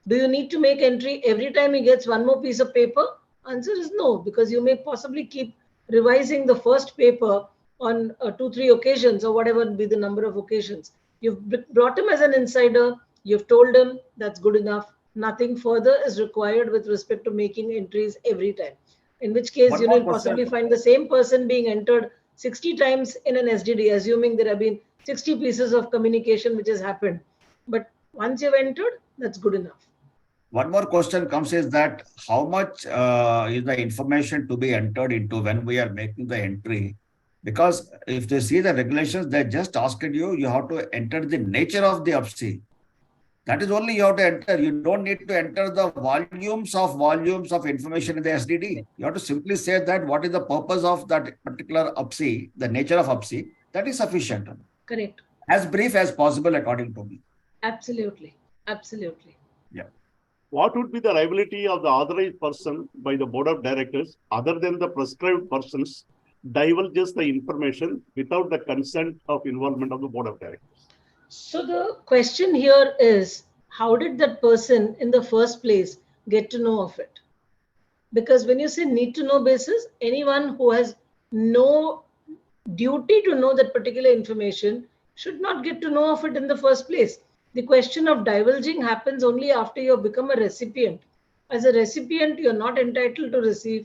Do you need to make entry every time he gets one more piece of paper? Answer is no, because you may possibly keep revising the first paper on 2-3 occasions or whatever be the number of occasions. You've brought him as an insider. You've told him that's good enough. Nothing further is required with respect to making entries every time. In which case, you'll possibly find the same person being entered 60 times in an SDD, assuming there have been 60 pieces of communication which has happened. But once you've entered, that's good enough. One more question comes is that how much is the information to be entered into when we are making the entry? Because if they see the regulations, they just asked you have to enter the nature of the UPSI. That is only you have to enter. You don't need to enter the volumes of information in the SDD. You have to simply say that what is the purpose of that particular UPSI, the nature of UPSI. That is sufficient. Correct. As brief as possible, according to me. Absolutely. Absolutely. Yeah. What would be the liability of the authorized person by the board of directors other than the prescribed persons divulges the information without the consent of involvement of the board of directors? So the question here is, how did that person in the first place get to know of it? Because when you say need to know basis, anyone who has no duty to know that particular information should not get to know of it in the first place. The question of divulging happens only after you have become a recipient. As a recipient, you're not entitled to receive.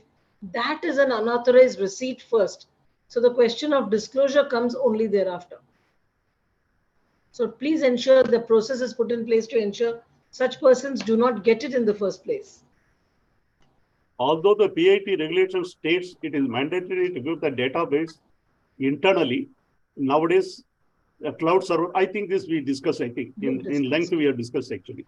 That is an unauthorized receipt first. So the question of disclosure comes only thereafter. So please ensure the process is put in place to ensure such persons do not get it in the first place. Although the PIT regulation states it is mandatory to give the database internally, nowadays a cloud server. I think this we discussed, I think, in length we have discussed actually.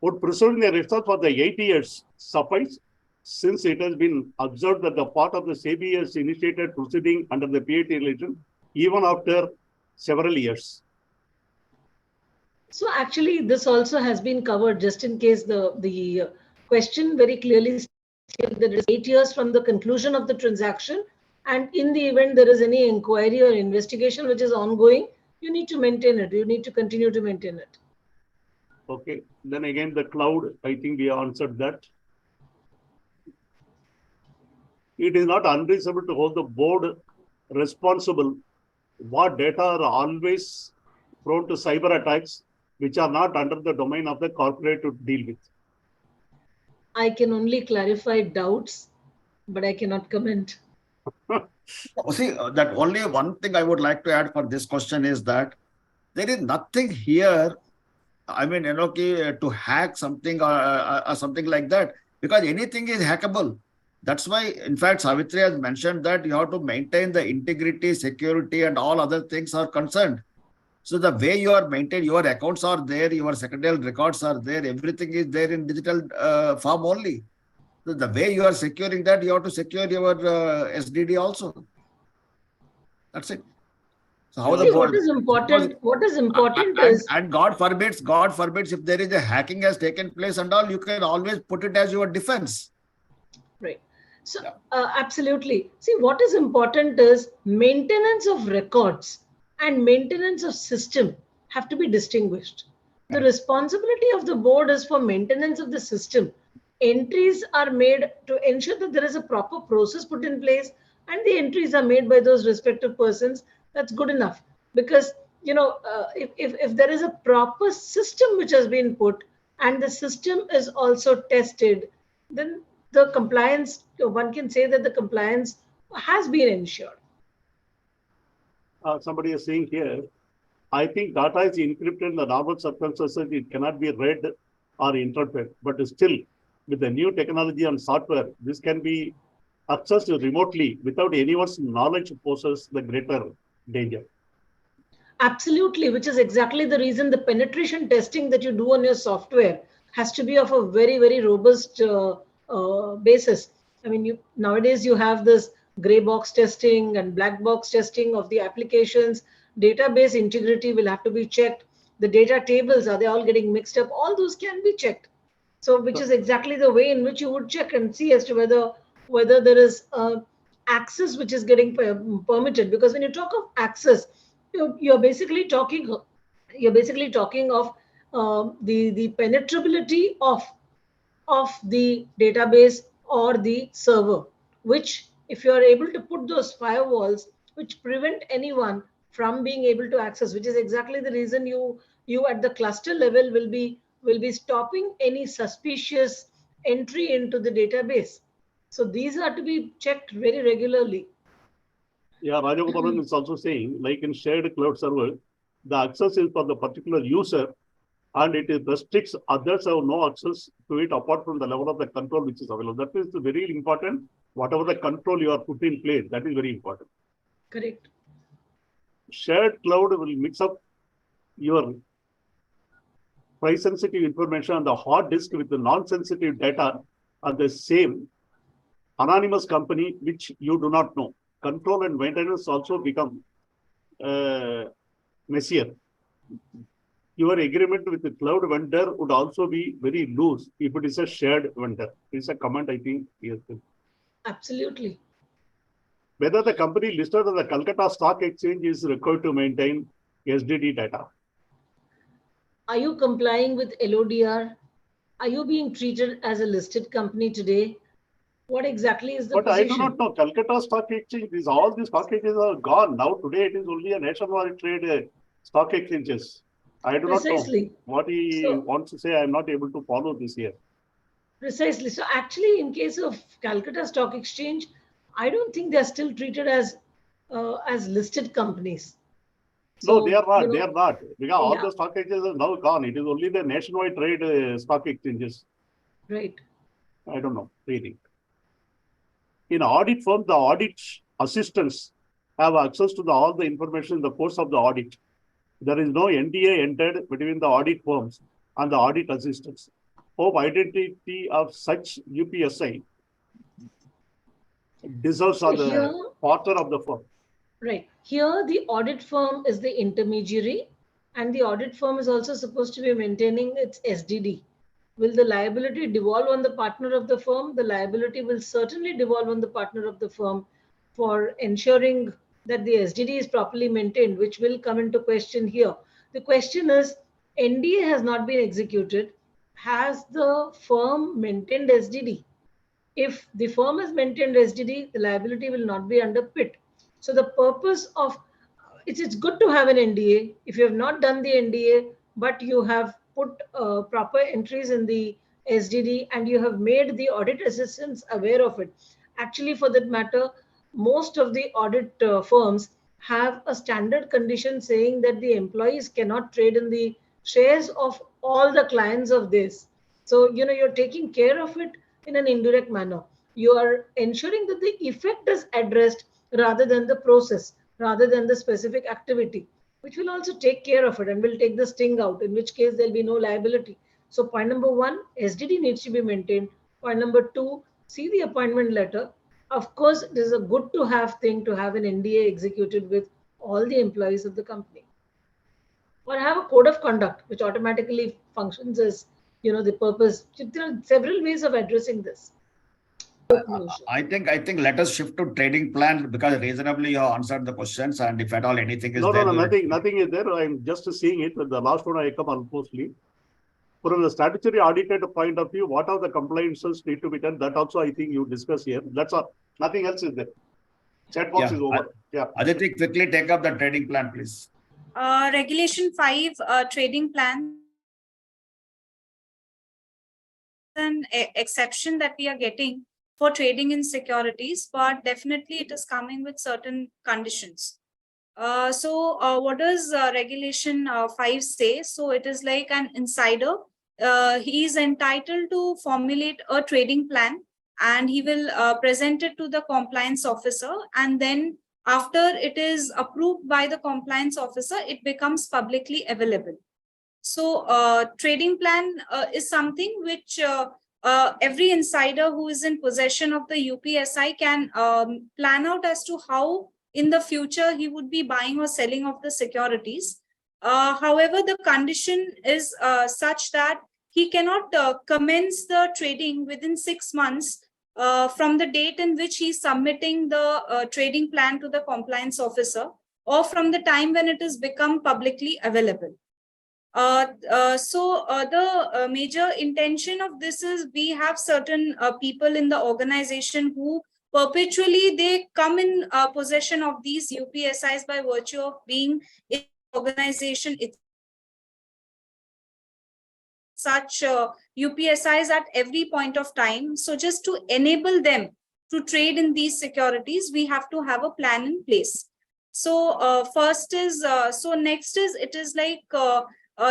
Would preserving the results for the 8 years suffice, since it has been observed that the part of the SEBI has initiated proceeding under the PAT relation even after several years? So actually, this also has been covered, just in case the question very clearly stated that it is 8 years from the conclusion of the transaction, and in the event there is any inquiry or investigation which is ongoing, you need to maintain it. You need to continue to maintain it. Okay. Then again, the cloud, I think we answered that. It is not unreasonable to hold the board responsible. What data are always prone to cyber attacks, which are not under the domain of the corporate to deal with? I can only clarify doubts, but I cannot comment. See, that only one thing I would like to add for this question is that there is nothing here, I mean, to hack something or something like that, because anything is hackable. That's why, in fact, Savitri has mentioned that you have to maintain the integrity, security, and all other things are concerned. So the way you are maintained, your accounts are there, your secretarial records are there, everything is there in digital form only. So the way you are securing that, you have to secure your SDD also. That's it. So how See, the board, what is important is, and God forbids, if there is a hacking has taken place and all, you can always put it as your defense. right. So absolutely. See, what is important is maintenance of records and maintenance of system have to be distinguished. The responsibility of the board is for maintenance of the system. Entries are made to ensure that there is a proper process put in place, and the entries are made by those respective persons. That's good enough, because if there is a proper system which has been put and the system is also tested, then the compliance, one can say that the compliance has been ensured. Somebody is saying here, I think data is encrypted in the normal circumstances. It cannot be read or interpreted, but still, with the new technology and software, this can be accessed remotely without anyone's knowledge, poses the greater danger. Absolutely, which is exactly the reason the penetration testing that you do on your software has to be of a very, very robust basis. I mean, nowadays you have this gray box testing and black box testing of the applications. Database integrity will have to be checked. The data tables, are they all getting mixed up? All those can be checked. So, which is exactly the way in which you would check and see as to whether there is access which is getting permitted. Because when you talk of access, you're basically talking of the penetrability of the database or the server, which if you are able to put those firewalls which prevent anyone from being able to access, which is exactly the reason you at the cluster level will be stopping any suspicious entry into the database. So these are to be checked very regularly. Yeah, Rajagopalan is also saying, like in shared cloud server, the access is for the particular user and it restricts others have no access to it apart from the level of the control which is available. That is very important. Whatever the control you are put in place, that is very important. Correct. Shared cloud will mix up your price sensitive information on the hard disk with the non-sensitive data on the same anonymous company which you do not know. Control and maintenance also become messier. Your agreement with the cloud vendor would also be very loose if it is a shared vendor. It's a comment, I think. Yes. Absolutely. Whether the company listed on the Calcutta Stock Exchange is required to maintain SDD data. Are you complying with LODR? Are you being treated as a listed company today? What exactly is the But position? I do not know. Calcutta Stock Exchange, all these stock exchanges are gone. Now, today it is only a nationwide trade stock exchanges. I do not know what he wants to say. I am not able to follow this here. Precisely. So actually, in case of Calcutta Stock Exchange, I don't think they are still treated as listed companies. So, no, they are not. They are not. Because all the stock exchanges are now gone. It is only the nationwide trade stock exchanges. Right. I don't know. Really. In audit firm, the audit assistants have access to all the information in the course of the audit. There is no NDA entered between the audit firms and the audit assistants. Hope identity of such UPSI deserves on the partner of the firm. Right. Here, the audit firm is the intermediary, and the audit firm is also supposed to be maintaining its SDD. Will the liability devolve on the partner of the firm? The liability will certainly devolve on the partner of the firm for ensuring that the SDD is properly maintained, which will come into question here. The question is, NDA has not been executed. Has the firm maintained SDD? If the firm has maintained SDD, the liability will not be under PIT. So the purpose of it's good to have an NDA. If you have not done the NDA, but you have put proper entries in the SDD and you have made the audit assistants aware of it. Actually, for that matter, most of the audit firms have a standard condition saying that the employees cannot trade in the shares of all the clients of this. So, you're taking care of it in an indirect manner. You are ensuring that the effect is addressed rather than the process, rather than the specific activity, which will also take care of it and will take the sting out, in which case there'll be no liability. So point number one, SDD needs to be maintained. Point number two, see the appointment letter. Of course, it is a good to have thing to have an NDA executed with all the employees of the company. Or have a code of conduct, which automatically functions as, the purpose. There are several ways of addressing this. I think let us shift to trading plan, because reasonably you have answered the questions, and if at all anything is there. No, nothing is there. I'm just seeing it. The last one I come almostly. From the statutory audited point of view, what are the compliances need to be done? That also I think you discuss here. That's all. Nothing else is there. Chat box is over. Yeah. Aditi, quickly take up the trading plan, please. Regulation 5, trading plan. An exception that we are getting for trading in securities, but definitely it is coming with certain conditions. So what does regulation 5 say? So it is like an insider. He is entitled to formulate a trading plan, and he will present it to the compliance officer, and then after it is approved by the compliance officer, it becomes publicly available. So trading plan is something which every insider who is in possession of the UPSI can plan out as to how in the future he would be buying or selling of the securities. However, the condition is such that he cannot commence the trading within 6 months from the date in which he is submitting the trading plan to the compliance officer, or from the time when it has become publicly available. So the major intention of this is we have certain people in the organization who perpetually they come in possession of these UPSIs by virtue of being in the organization. It's such UPSIs at every point of time. So just to enable them to trade in these securities, we have to have a plan in place. So first is, so next is, it is like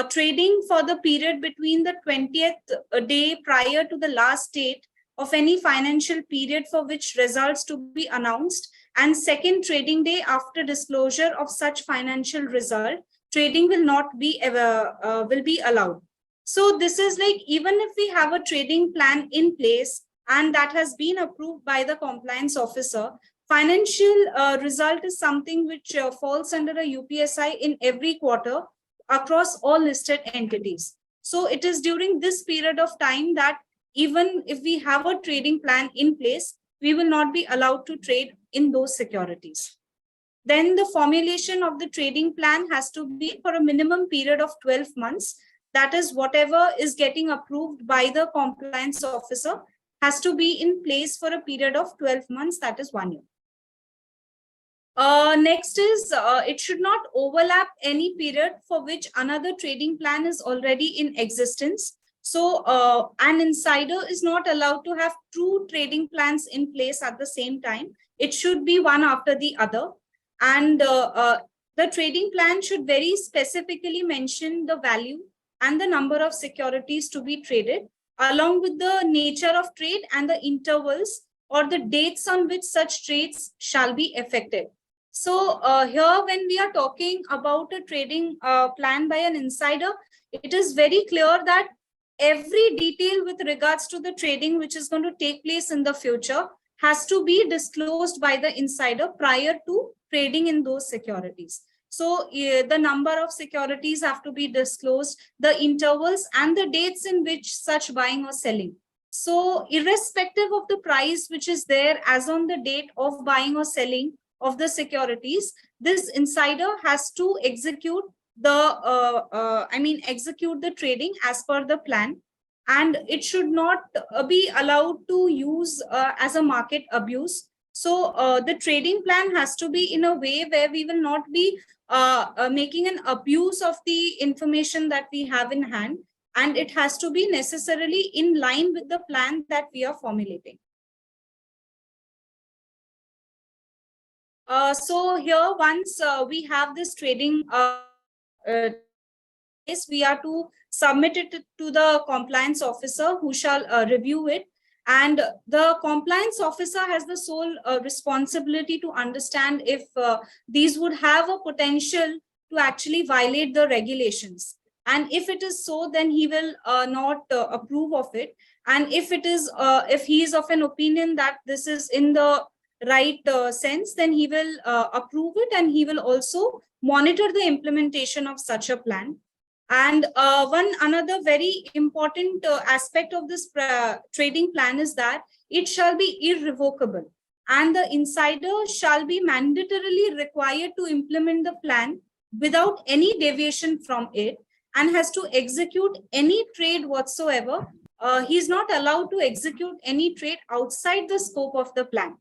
trading for the period between the 20th day prior to the last date of any financial period for which results to be announced, and second trading day after disclosure of such financial result, trading will not be will be allowed. So this is like, even if we have a trading plan in place and that has been approved by the compliance officer, financial result is something which falls under a UPSI in every quarter across all listed entities. So it is during this period of time that even if we have a trading plan in place, we will not be allowed to trade in those securities. Then the formulation of the trading plan has to be for a minimum period of 12 months. That is, whatever is getting approved by the compliance officer has to be in place for a period of 12 months, that is 1 year. Next is, it should not overlap any period for which another trading plan is already in existence. So an insider is not allowed to have two trading plans in place at the same time. It should be one after the other. And the trading plan should very specifically mention the value and the number of securities to be traded, along with the nature of trade and the intervals or the dates on which such trades shall be effected. So here, when we are talking about a trading plan by an insider, it is very clear that every detail with regards to the trading which is going to take place in the future has to be disclosed by the insider prior to trading in those securities. So the number of securities have to be disclosed, the intervals and the dates in which such buying or selling. So irrespective of the price which is there as on the date of buying or selling of the securities, this insider has to execute execute the trading as per the plan, and it should not be allowed to use as a market abuse. So the trading plan has to be in a way where we will not be making an abuse of the information that we have in hand, and it has to be necessarily in line with the plan that we are formulating. So here, once we have this trading we are to submit it to the compliance officer who shall review it, and the compliance officer has the sole responsibility to understand if these would have a potential to actually violate the regulations, and if it is so, then he will not approve of it, and if it is if he is of an opinion that this is in the right sense, then he will approve it, and he will also monitor the implementation of such a plan. And one another very important aspect of this trading plan is that it shall be irrevocable, and the insider shall be mandatorily required to implement the plan without any deviation from it, and has to execute any trade whatsoever. He is not allowed to execute any trade outside the scope of the plan.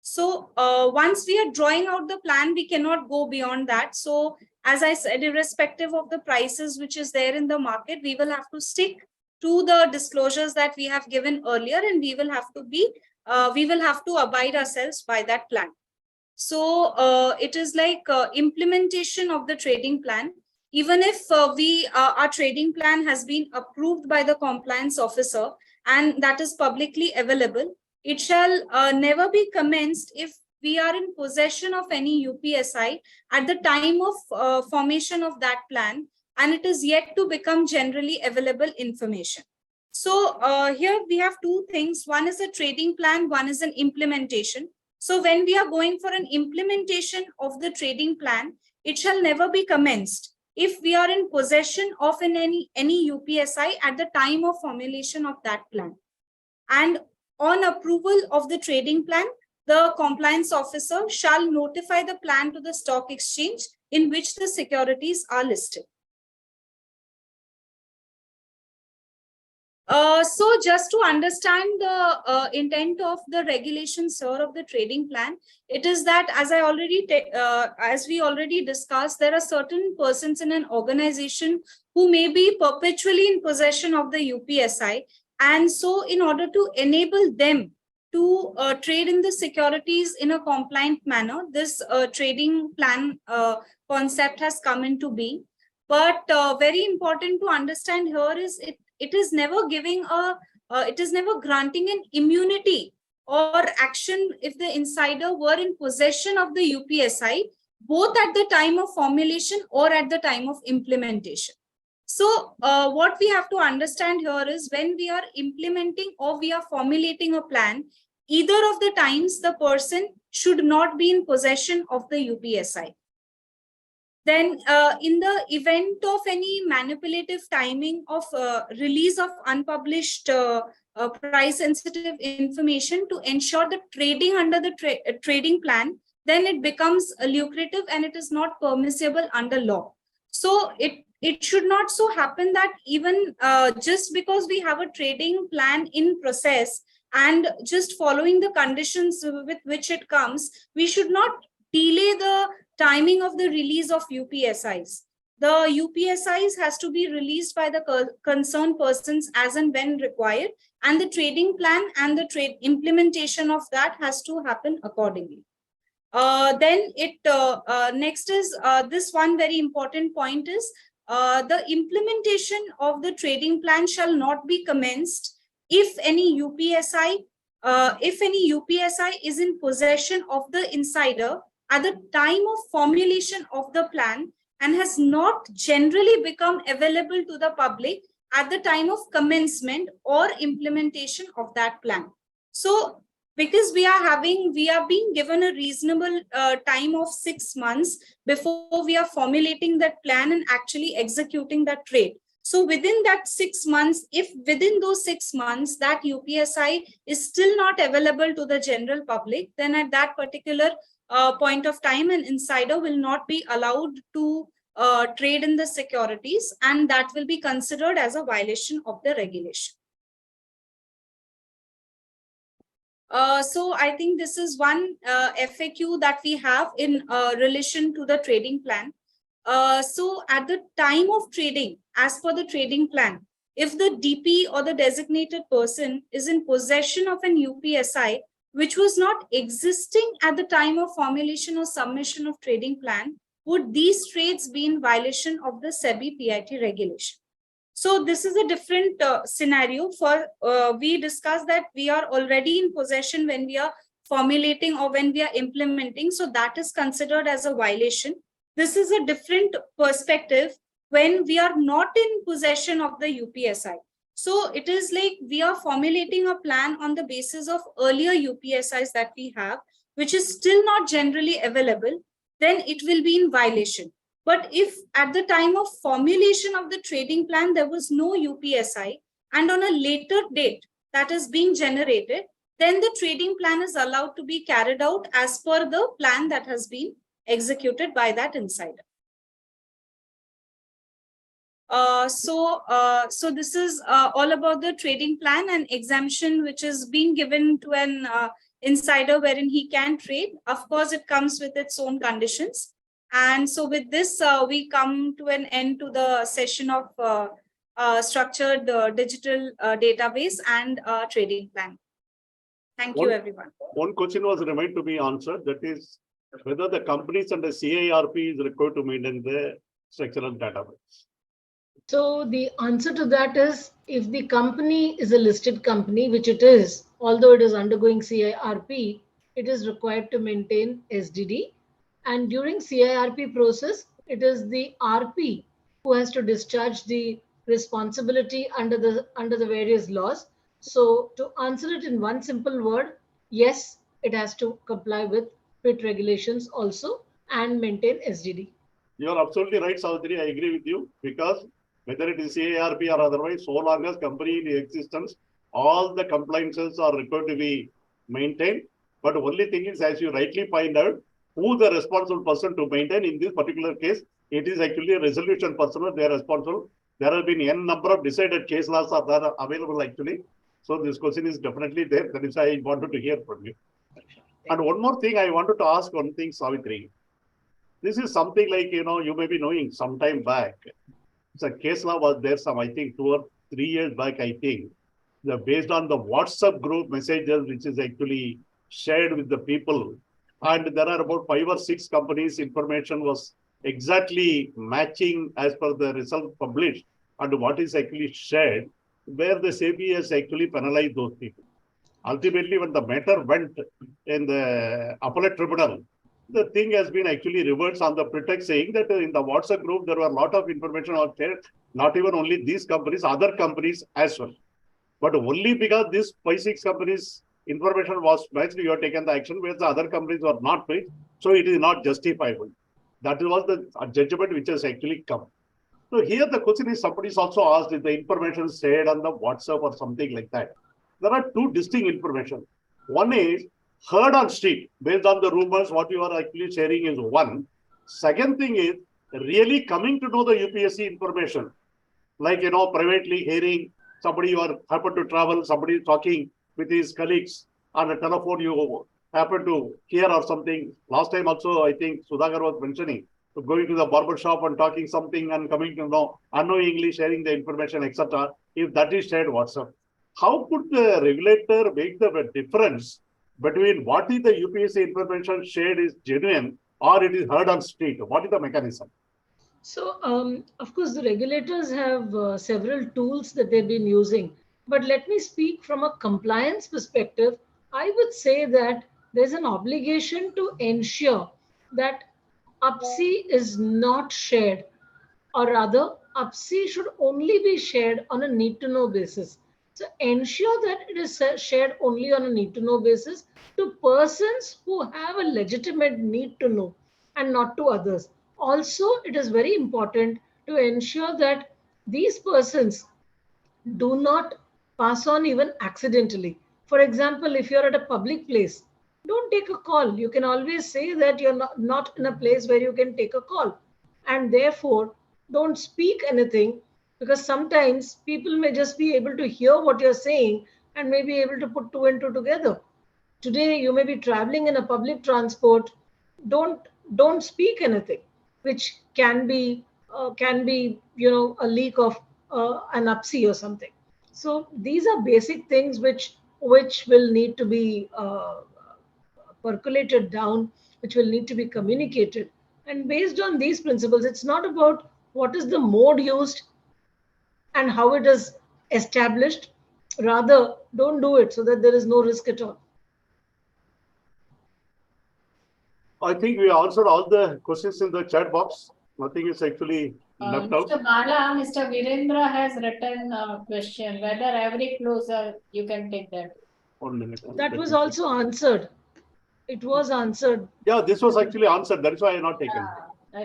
So once we are drawing out the plan, we cannot go beyond that. So as I said, irrespective of the prices which is there in the market, we will have to stick to the disclosures that we have given earlier, and we will have to abide ourselves by that plan. So it is like implementation of the trading plan. Even if our trading plan has been approved by the compliance officer and that is publicly available, it shall never be commenced if we are in possession of any UPSI at the time of formation of that plan, and it is yet to become generally available information. So here we have two things. One is a trading plan, one is an implementation. So when we are going for an implementation of the trading plan, it shall never be commenced if we are in possession of any UPSI at the time of formulation of that plan. And on approval of the trading plan, the compliance officer shall notify the plan to the stock exchange in which the securities are listed. So just to understand the intent of the regulations, sir, of the trading plan, it is that as we already discussed, there are certain persons in an organization who may be perpetually in possession of the UPSI, and so in order to enable them to trade in the securities in a compliant manner, this trading plan concept has come into being. But very important to understand here is it is never granting an immunity or action if the insider were in possession of the UPSI, both at the time of formulation or at the time of implementation. So what we have to understand here is when we are implementing or we are formulating a plan, either of the times the person should not be in possession of the UPSI. Then in the event of any manipulative timing of release of unpublished price sensitive information to ensure the trading under the trading plan, then it becomes lucrative and it is not permissible under law. So it should not so happen that even just because we have a trading plan in process and just following the conditions with which it comes, we should not delay the timing of the release of UPSIs. The UPSIs has to be released by the concerned persons as and when required, and the trading plan and the trade implementation of that has to happen accordingly. Then next is this one very important point is the implementation of the trading plan shall not be commenced if any UPSI is in possession of the insider at the time of formulation of the plan and has not generally become available to the public at the time of commencement or implementation of that plan. So because we are being given a reasonable time of 6 months before we are formulating that plan and actually executing that trade. So within that 6 months, if within those 6 months that UPSI is still not available to the general public, then at that particular point of time, an insider will not be allowed to trade in the securities, and that will be considered as a violation of the regulation. So I think this is one FAQ that we have in relation to the trading plan. So at the time of trading, as per the trading plan, if the DP or the designated person is in possession of an UPSI, which was not existing at the time of formulation or submission of trading plan, would these trades be in violation of the SEBI PIT regulation? So this is a different scenario. For we discussed that we are already in possession when we are formulating or when we are implementing. So that is considered as a violation. This is a different perspective when we are not in possession of the UPSI. So it is like we are formulating a plan on the basis of earlier UPSIs that we have, which is still not generally available, then it will be in violation. But if at the time of formulation of the trading plan, there was no UPSI, and on a later date that is being generated, then the trading plan is allowed to be carried out as per the plan that has been executed by that insider. So this is all about the trading plan and exemption which is being given to an insider wherein he can trade. Of course, it comes with its own conditions. And so with this, we come to an end to the session of structured digital database and trading plan. Thank you, everyone. One question was remained to be answered, that is whether the companies under CIRP is required to maintain the structural database. So the answer to that is, if the company is a listed company, which it is, although it is undergoing CIRP, it is required to maintain SDD. And during CIRP process, it is the RP who has to discharge the responsibility under the various laws. So to answer it in one simple word, yes, it has to comply with PIT regulations also and maintain SDD. You are absolutely right, Savitri. I agree with you, because whether it is CIRP or otherwise, so long as company in existence, all the compliances are required to be maintained. But the only thing is, as you rightly point out, who the responsible person to maintain. In this particular case, it is actually a resolution personnel, they are responsible. There have been n number of decided case laws are there available actually. So this question is definitely there. That is why I wanted to hear from you. And one more thing, I wanted to ask one thing, Savitri. This is something like, you may be knowing some time back. So case law was there some, I think, 2 or 3 years back, I think. Based on the WhatsApp group messages, which is actually shared with the people. And there are about 5 or 6 companies, information was exactly matching as per the result published and what is actually shared, where the SEBI has actually penalized those people. Ultimately, when the matter went in the appellate tribunal, the thing has been actually reversed on the pretext saying that in the WhatsApp group, there were a lot of information out there, not even only these companies, other companies as well. But only because these 5-6 companies information was matched, you have taken the action, where the other companies were not matched. So it is not justifiable. That was the judgment which has actually come. So here the question is, somebody is also asked if the information shared on the WhatsApp or something like that. There are 2 distinct information. One is heard on street, based on the rumors, what you are actually sharing is one. Second thing is really coming to know the UPSC information, like, privately hearing somebody you are happen to travel, somebody is talking with his colleagues on a telephone, you happen to hear or something. Last time also, I think Sudhakar was mentioning, going to the barber shop and talking something and coming to know unknowingly sharing the information, etc. If that is shared WhatsApp, how could the regulator make the difference between what is the UPSC information shared is genuine or it is heard on street? What is the mechanism? So, of course, the regulators have several tools that they've been using. But let me speak from a compliance perspective. I would say that there's an obligation to ensure that UPSI is not shared, or rather UPSI should only be shared on a need to know basis. So ensure that it is shared only on a need to know basis to persons who have a legitimate need to know and not to others. Also, it is very important to ensure that these persons do not pass on even accidentally. For example, if you're at a public place, don't take a call. You can always say that you're not in a place where you can take a call. And therefore, don't speak anything, because sometimes people may just be able to hear what you're saying and may be able to put two and two together. Today, you may be traveling in a public transport. Don't speak anything which can be a leak of an UPSI or something. So these are basic things which will need to be percolated down, which will need to be communicated. And based on these principles, it's not about what is the mode used and how it is established. Rather, don't do it so that there is no risk at all. I think we answered all the questions in the chat box. Nothing is actually left out. Mr. Bala, Mr. Virendra has written a question, whether every closer, you can take that. 1 minute. That was also answered. It was answered. Yeah, this was actually answered. That's why I not taken.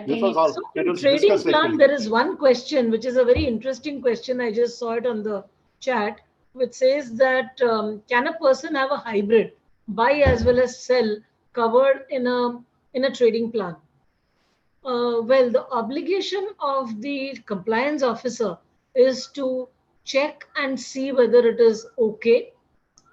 This was all. So It in was trading discussed plan, actually. there is one question, which is a very interesting question. I just saw it on the chat, which says that can a person have a hybrid, buy as well as sell, covered in a trading plan? Well, the obligation of the compliance officer is to check and see whether it is okay.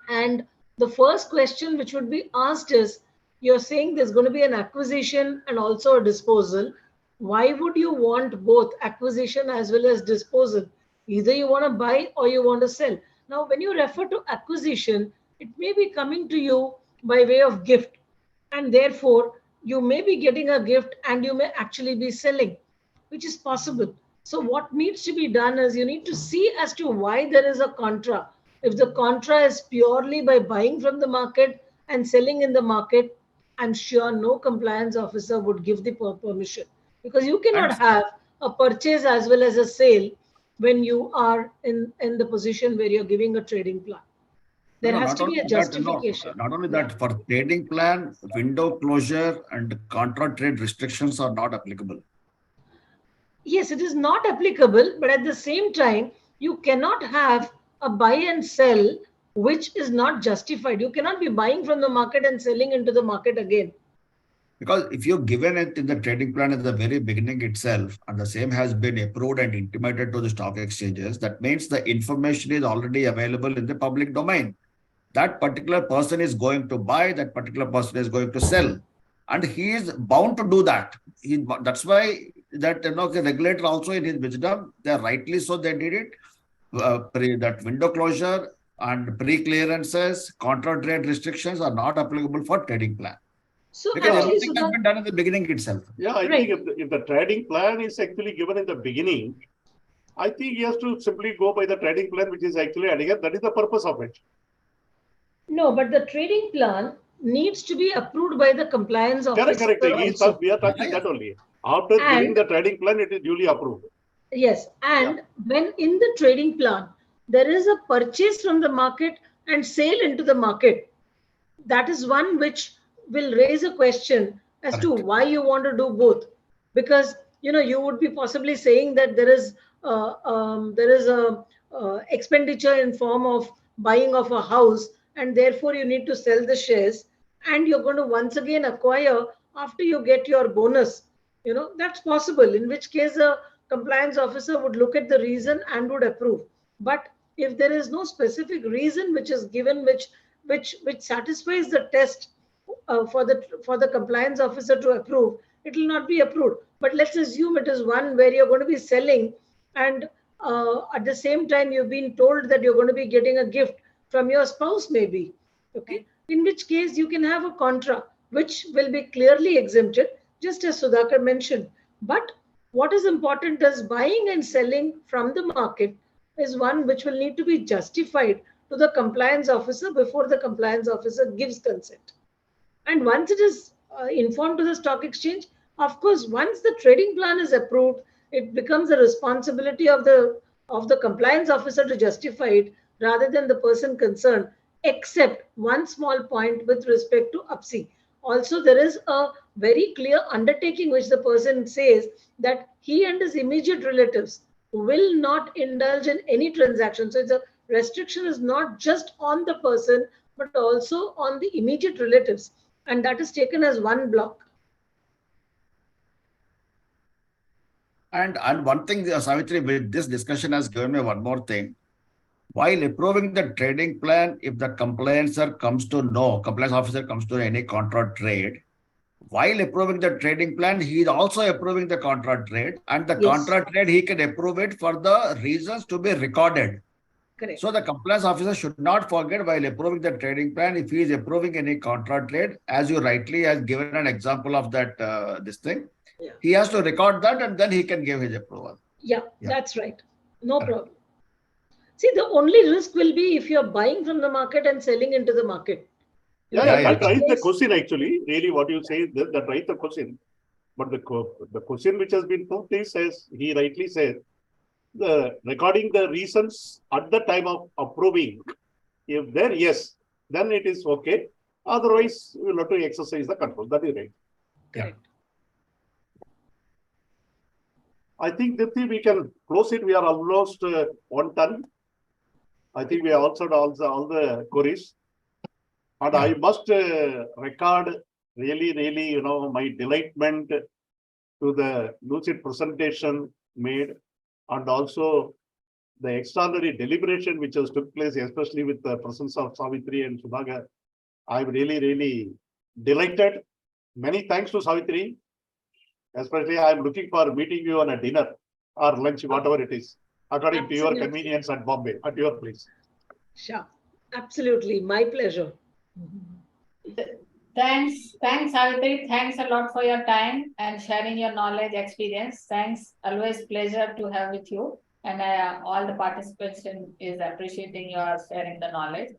And the first question which would be asked is, you're saying there's going to be an acquisition and also a disposal. Why would you want both acquisition as well as disposal? Either you want to buy or you want to sell. Now, when you refer to acquisition, it may be coming to you by way of gift. And therefore, you may be getting a gift and you may actually be selling, which is possible. So what needs to be done is you need to see as to why there is a contra. If the contra is purely by buying from the market and selling in the market, I'm sure no compliance officer would give the permission, because you cannot have a purchase as well as a sale when you are in the position where you're giving a trading plan. There has to be a justification. Not only that, for trading plan, window closure and contra trade restrictions are not applicable. Yes, it is not applicable, but at the same time, you cannot have a buy and sell which is not justified. You cannot be buying from the market and selling into the market again. Because if you've given it in the trading plan at the very beginning itself, and the same has been approved and intimated to the stock exchanges, that means the information is already available in the public domain. That particular person is going to buy, that particular person is going to sell, and he is bound to do that. That's why that the regulator also in his wisdom, they rightly so they did it. That window closure and pre-clearances, contra trade restrictions are not applicable for trading plan. So because actually, everything has been done in the beginning itself. Yeah, I think if the trading plan is actually given in the beginning, I think he has to simply go by the trading plan, which is actually adding. That is the purpose of it. No, but the trading plan needs to be approved by the compliance officer. Correct. We are talking that only. After giving the trading plan, it is duly approved. Yes, and when in the trading plan, there is a purchase from the market and sale into the market. That is one which will raise a question as to why you want to do both. Because, you would be possibly saying that there is a expenditure in form of buying of a house, and therefore you need to sell the shares, and you're going to once again acquire after you get your bonus. That's possible, in which case a compliance officer would look at the reason and would approve. But if there is no specific reason which is given, which satisfies the test for the compliance officer to approve, it will not be approved. But let's assume it is one where you're going to be selling, and at the same time you've been told that you're going to be getting a gift from your spouse, maybe. Okay, in which case you can have a contra which will be clearly exempted, just as Sudhakar mentioned. But what is important is buying and selling from the market is one which will need to be justified to the compliance officer before the compliance officer gives consent. And once it is informed to the stock exchange. Of course, once the trading plan is approved, it becomes the responsibility of the compliance officer to justify it rather than the person concerned, except one small point with respect to UPSI. Also, there is a very clear undertaking which the person says that he and his immediate relatives will not indulge in any transaction. So the restriction is not just on the person, but also on the immediate relatives. And that is taken as one block. And one thing, Savitri, with this discussion has given me one more thing. While approving the trading plan, if the compliance officer comes to know any contra trade, while approving the trading plan, he is also approving the contra trade, and the contra trade, he can approve it for the reasons to be recorded. Correct. So the compliance officer should not forget while approving the trading plan, if he is approving any contra trade, as you rightly has given an example of that, this thing, he has to record that and then he can give his approval. Yeah, that's right. No problem. See, the only risk will be if you're buying from the market and selling into the market. That raised the question actually. Really, what you say, that raised the question. But the question which has been put is, as he rightly said, recording the reasons at the time of approving. If there, yes, then it is okay. Otherwise, we will have to exercise the control. That is right. Correct. I think, Dipti, we can close it. We are almost 1 ton. I think we have answered all the queries. And I must record really, my delightment to the lucid presentation made, and also the extraordinary deliberation which has took place, especially with the presence of Savitri and Sudhakar. I'm really delighted. Many thanks to Savitri. Especially, I'm looking for meeting you on a dinner or lunch, whatever it is, according to your convenience at Bombay, at your place. Sure. Absolutely. My pleasure. Thanks, Savitri. Thanks a lot for your time and sharing your knowledge, experience. Thanks. Always pleasure to have with you. And all the participants is appreciating your sharing the knowledge.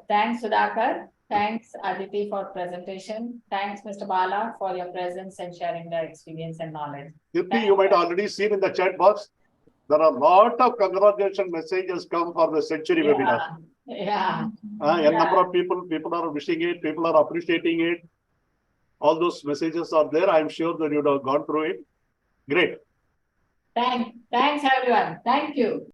Thanks, Sudhakar. Thanks, Aditi, for presentation. Thanks, Mr. Bala, for your presence and sharing the experience and knowledge. Dipti, you might already seen in the chat box, there are a lot of congratulation messages come for the century webinar. A number of people are wishing it, people are appreciating it. All those messages are there. I'm sure that you would have gone through it. Great. Thanks, everyone. Thank you.